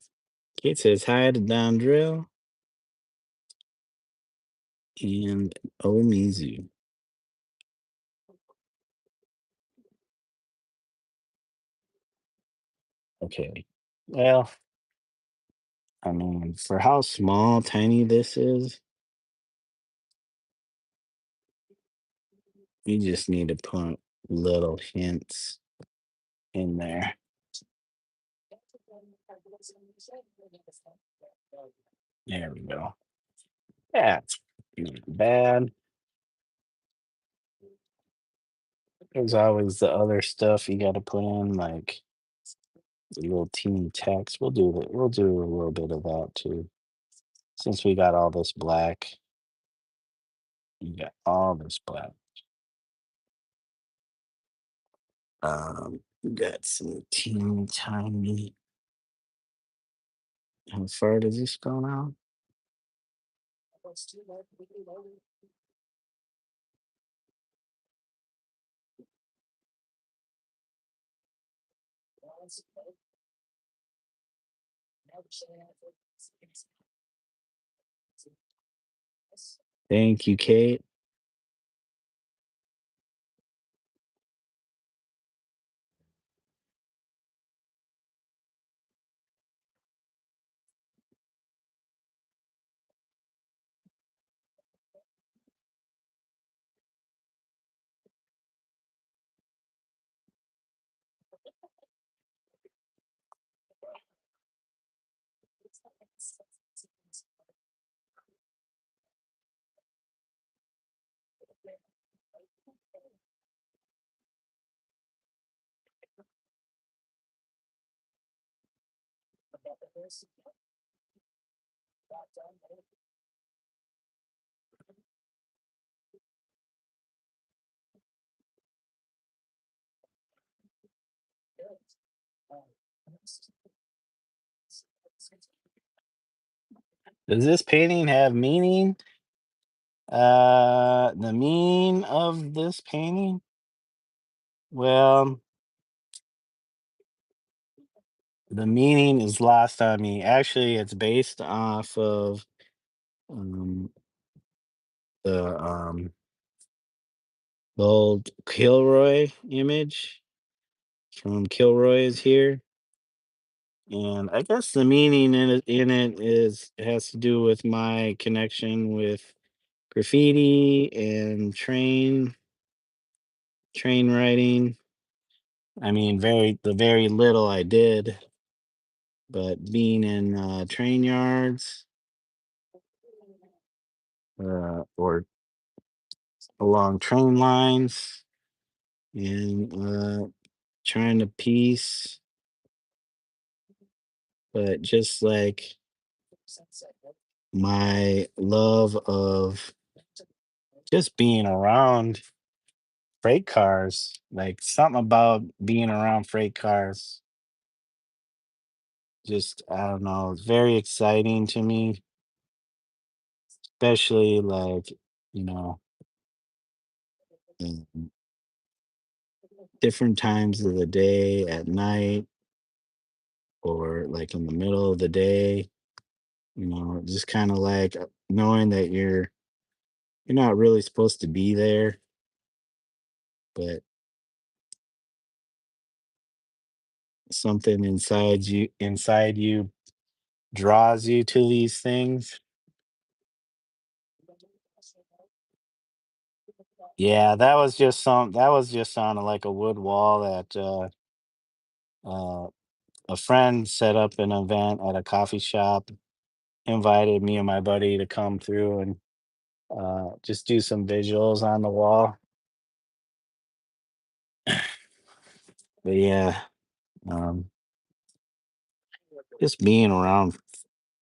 Kate says, "Hi to Don Drill and Omizu." Okay. Well, I mean, for how small, tiny this is, you just need to put little hints in there. There we go. Yeah, it's not bad. There's always the other stuff you got to put in, like the little teeny text. We'll do a little bit of that too. Since we got all this black, you got all this black. We got some teeny tiny. How far does this go now? Thank you, Kate. Does this painting have meaning? The meaning of this painting? Well, the meaning is lost on me. Actually, it's based off of um, the old Kilroy image from Kilroy is here. And I guess the meaning in it is has to do with my connection with graffiti and train riding. I mean, very little I did, but being in train yards or along train lines and trying to piece, but just like my love of just being around freight cars, like something about being around freight cars, just I don't know, it's very exciting to me, especially like, you know, mm, different times of the day, at night, or like in the middle of the day. Just kind of like knowing that you're not really supposed to be there, but something inside you draws you to these things. Yeah, that was just on like a wood wall that uh a friend set up an event at a coffee shop, invited me and my buddy to come through and just do some visuals on the wall. But yeah, um just being around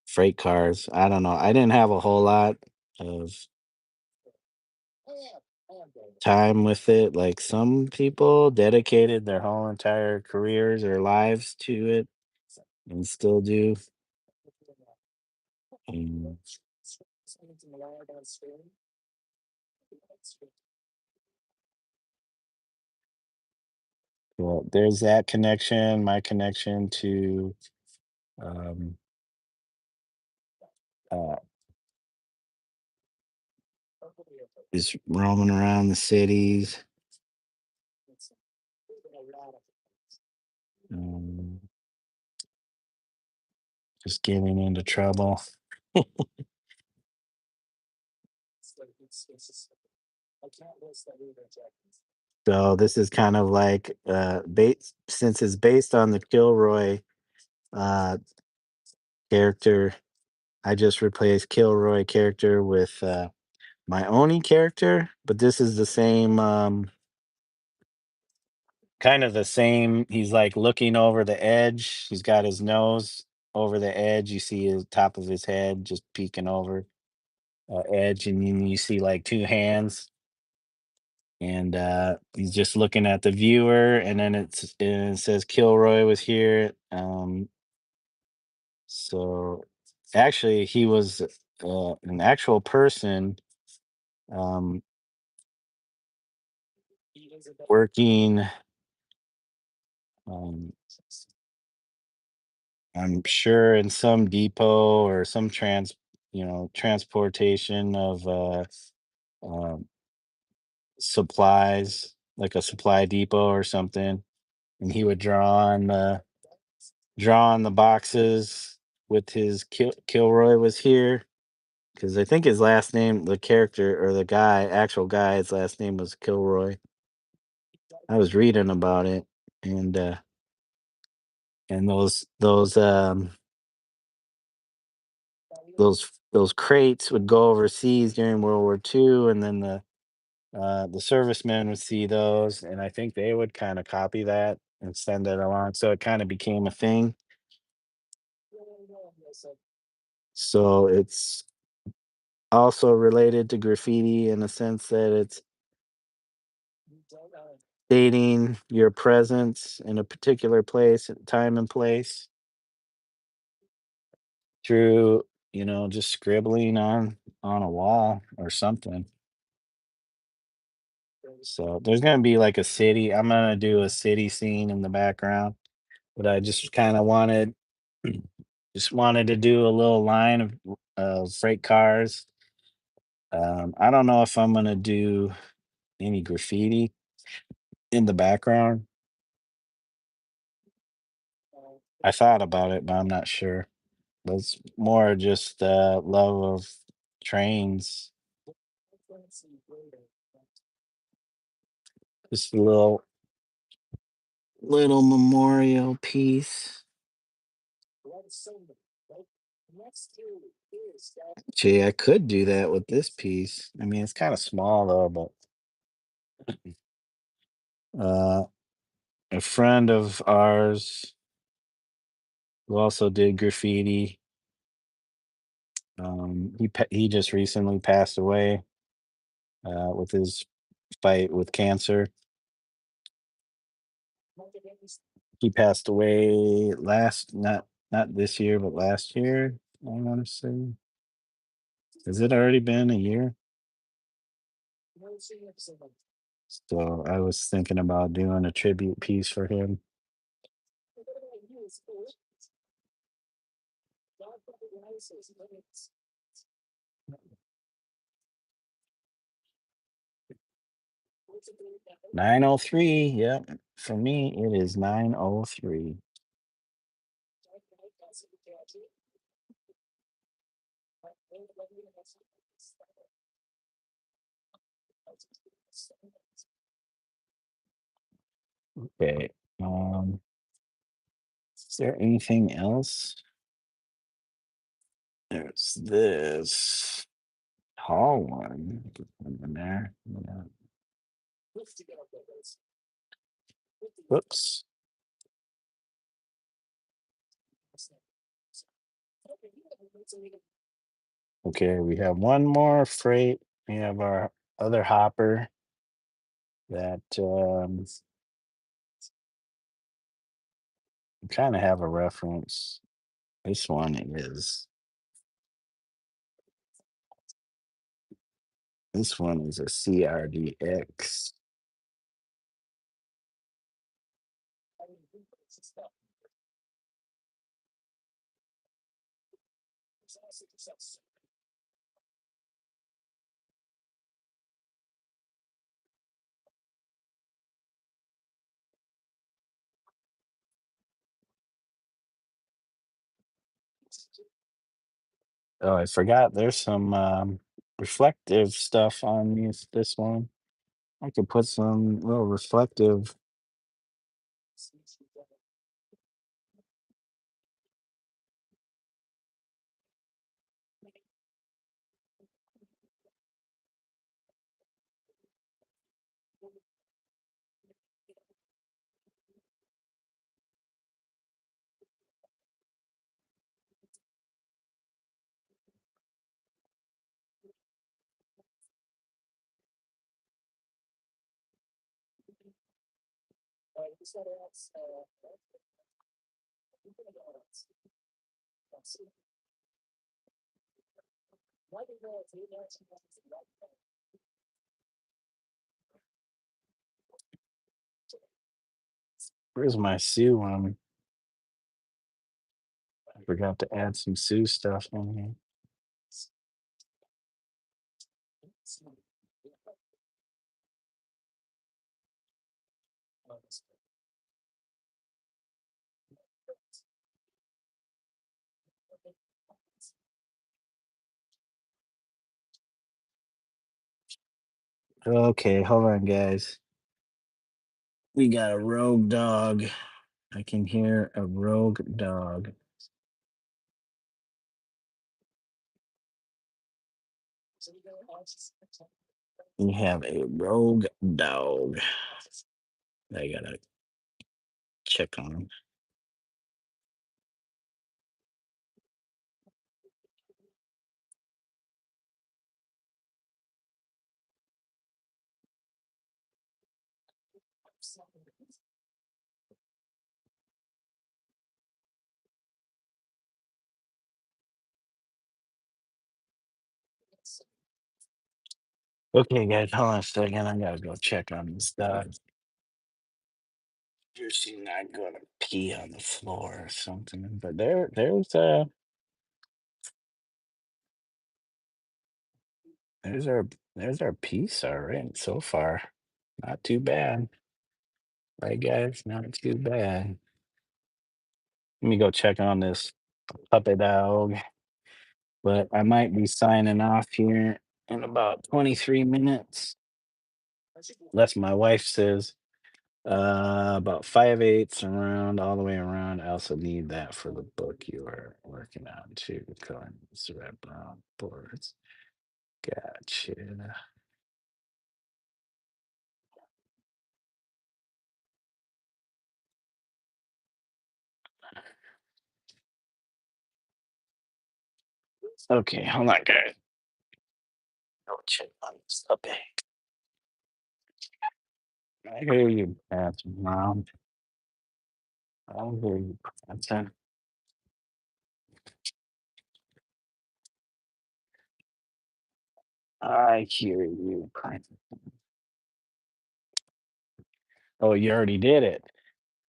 freight cars, I don't know. I didn't have a whole lot of time with it. Like some people dedicated their whole entire careers or lives to it and still do. And well, there's that connection, my connection to um, uh, just roaming around the cities, um, just getting into trouble. So this is kind of like since it's based on the Kilroy uh, character. I just replaced Kilroy character with my Oni character, but this is the same, kind of the same. He's like looking over the edge. He's got his nose over the edge. You see the top of his head just peeking over edge, and then you see like two hands, and he's just looking at the viewer, and then it says Kilroy was here. So actually, he was an actual person, um, working. Um, I'm sure in some depot or some transportation of um, supplies, like a supply depot or something. And he would draw on the boxes with his Kilroy was here, because I think his last name, the character or the guy, actual guy, his last name was Kilroy. I was reading about it, and those crates would go overseas during World War II, and then the servicemen would see those, and I think they would kind of copy that and send it along. So it kind of became a thing. So it's also related to graffiti in the sense that it's stating your presence in a particular place, time and place through, just scribbling on a wall or something. So there's gonna be like a city. I'm gonna do a city scene in the background, but I just kind of wanted to do a little line of freight cars. I don't know if I'm gonna do any graffiti in the background. I thought about it, but I'm not sure. But it's more just love of trains. Just a little memorial piece. Gee, I could do that with this piece. I mean, it's kind of small though, but uh, a friend of ours who also did graffiti. He just recently passed away with his fight with cancer. He passed away not this year, but last year. I want to say, has it already been a year? So I was thinking about doing a tribute piece for him. 9:03. Yep. For me, it is 9:03. Okay. Is there anything else? There's this tall one. Put one in there. Yeah. Whoops. Okay, we have one more freight. We have our other hopper that kind of have a reference. This one is this one is a CRDX. Oh, I forgot. There's some reflective stuff on this one. I could put some little reflective. Where's my Sue one? I forgot to add some Sue stuff in here. Okay, hold on, guys. We got a rogue dog. I can hear a rogue dog. We have a rogue dog. I gotta check on. Okay, guys, hold on a second. I gotta go check on this dog. She's not gonna pee on the floor or something. But there's our there's our piece all right so far. Not too bad. Right, guys? Not too bad. Let me go check on this puppy dog. But I might be signing off here in about 23 minutes. Unless my wife says about 5/8 around, all the way around. I also need that for the book you are working on too. Colors, red, brown boards. Gotcha. Okay, hold on, guys. Go check on this puppy. I hear you, Pat's mom. I hear you, Pat's. I hear you, Pat's. Oh, you already did it.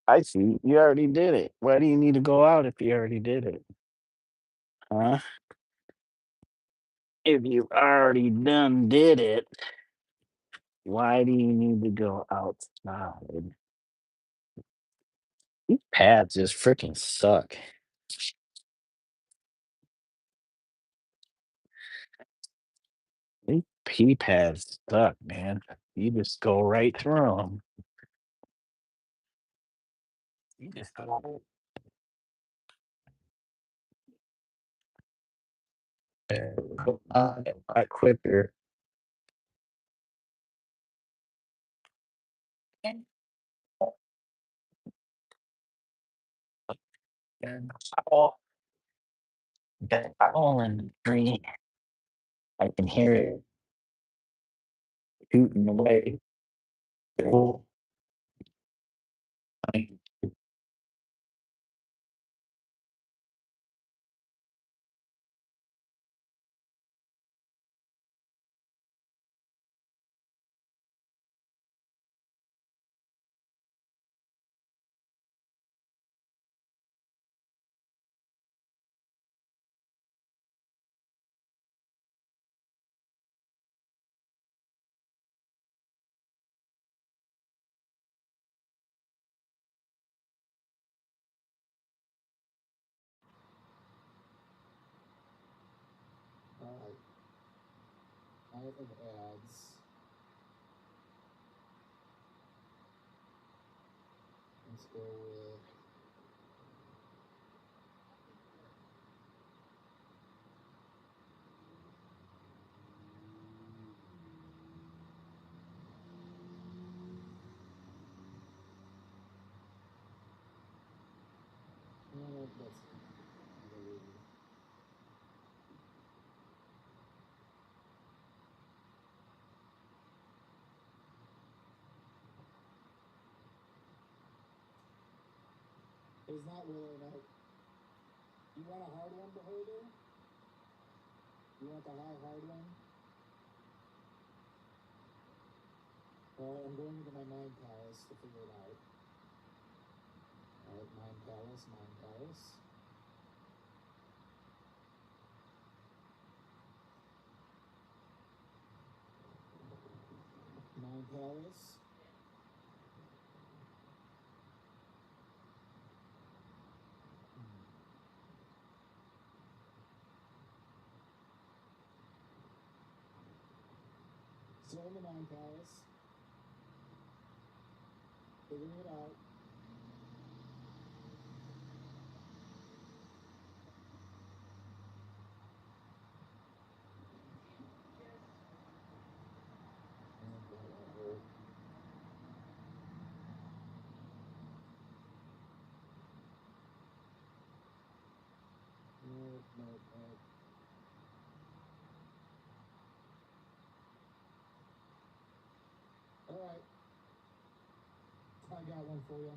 I see. You already did it. Why do you need to go out if you already did it? Huh? If you already done did it, why do you need to go outside? These pads just freaking suck. These pee pads suck, man. You just go right through them. You just go a lot quicker. And all that all in the tree. I can hear it shooting away. Oh, I- Alright, out of ads. Let's go with that's It's not really enough. You want a hard one, beholder? You want the hard one? Well, I'm going into my mind palace to figure it out. Alright, mind palace, mind palace. Mind palace. Still in the mind palace. Figuring it out. Nope. Alright. I got one for you.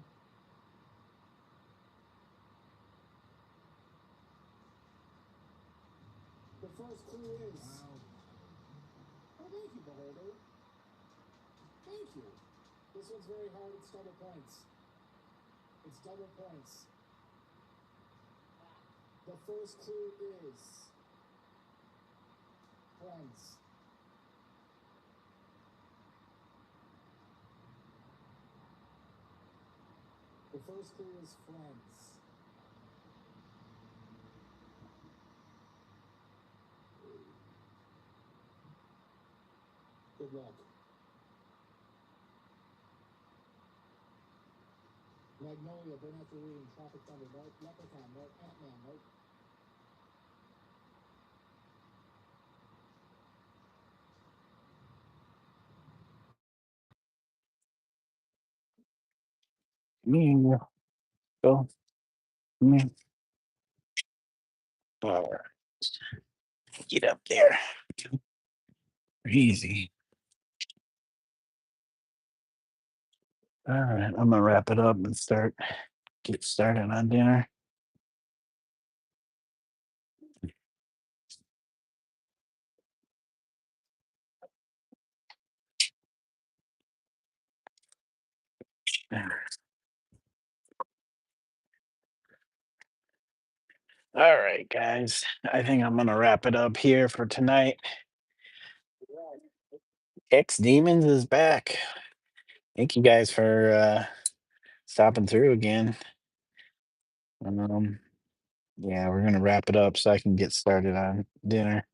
The first clue is. Wow. Oh, thank you, beholder. Thank you. This one's very hard. It's double points. It's double points. The first clue is friends. The first clue is friends. Good luck. Magnolia, burnett-hanssen, Tropic Thunder, nope. Leprechaun, nope. Ant-Man, nope. Me and you go. Me. All right. Get up there. Easy. All right. I'm gonna wrap it up and get started on dinner. All right, guys. I think I'm gonna wrap it up here for tonight. X Demons is back. Thank you guys for stopping through again. Um, yeah, we're gonna wrap it up so I can get started on dinner.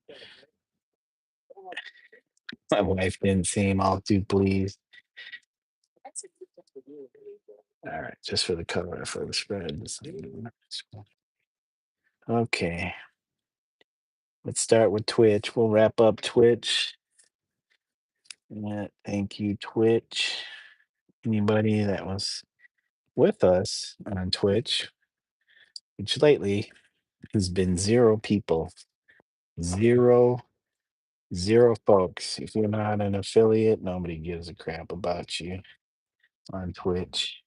My wife didn't seem all too pleased. All right, just for the color for the spread. Okay, let's start with Twitch. We'll wrap up Twitch. Yeah, thank you, Twitch. Anybody that was with us on Twitch, which lately has been 0 people. Zero, zero folks. If you're not an affiliate, nobody gives a crap about you on Twitch.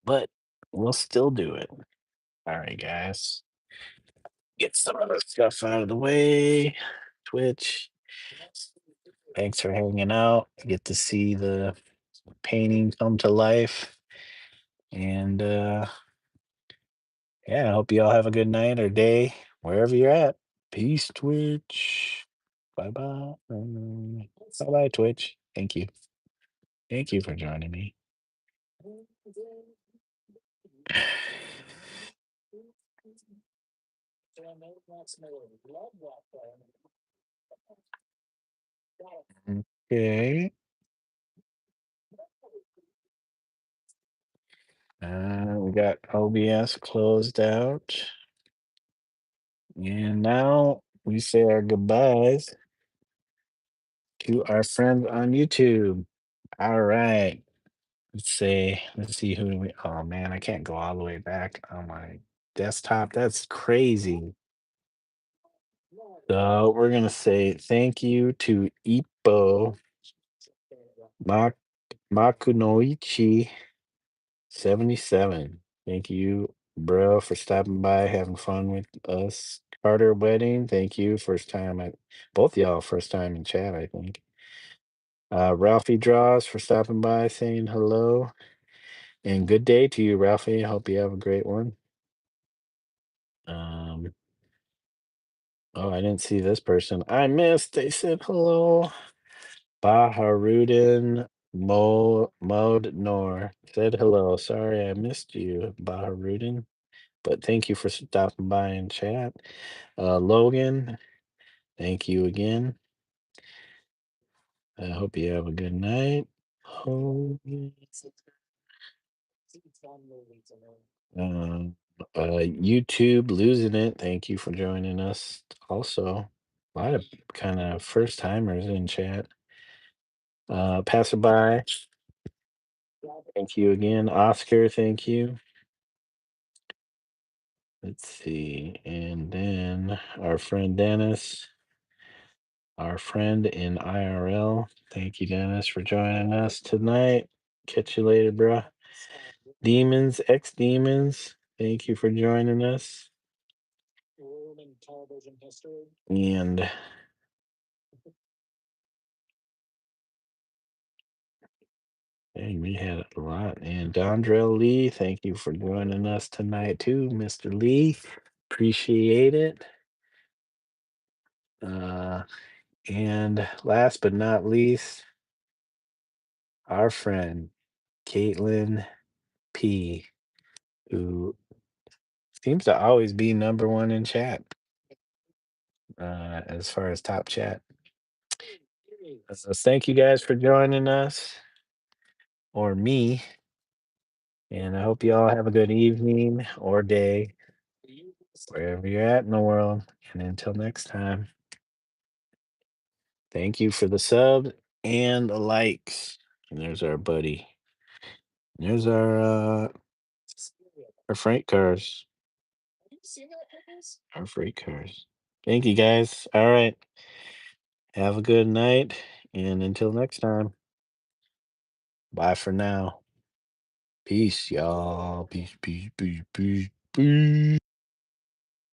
But we'll still do it. All right, guys. Get some of the stuff out of the way. Twitch. Thanks for hanging out. Get to see the painting come to life. And yeah, I hope you all have a good night or day wherever you're at. Peace, Twitch. Bye bye. Bye bye, Twitch. Thank you. Thank you for joining me. Okay. We got OBS closed out. And now we say our goodbyes to our friends on YouTube. All right. Let's see who do we, oh man, I can't go all the way back on my desktop. That's crazy. So we're gonna say thank you to Ippo Mak Makunoichi 77. Thank you, bro, for stopping by, having fun with us. Carter Wedding, thank you. First time at both y'all, first time in chat, I think. Ralphie Draws for stopping by, saying hello. And good day to you, Ralphie. Hope you have a great one. Um, oh, I didn't see this person. I missed. They said hello. Baharudin Mode Nor said hello. Sorry I missed you, Baharudin. But thank you for stopping by and chat. Logan, thank you again. I hope you have a good night. Oh, um, YouTube losing it. Thank you for joining us. Also, a lot of kind of first timers in chat. Passerby, thank you again. Oscar, thank you. Let's see. And then our friend Dennis, our friend in IRL. Thank you, Dennis, for joining us tonight. Catch you later, bruh. Demons, ex demons. Thank you for joining us. And hey, we had a lot. And Dondrell Lee, thank you for joining us tonight too, Mr. Lee. Appreciate it. And last but not least, our friend Caitlin P, who seems to always be number one in chat, as far as top chat. So thank you guys for joining us, or me, and I hope you all have a good evening or day, wherever you're at in the world. And until next time, thank you for the sub and the likes. And there's our buddy. There's our freight cars. Our freight cars. Thank you guys. All right. Have a good night. And until next time, bye for now. Peace, y'all. Peace, peace, peace, peace, peace.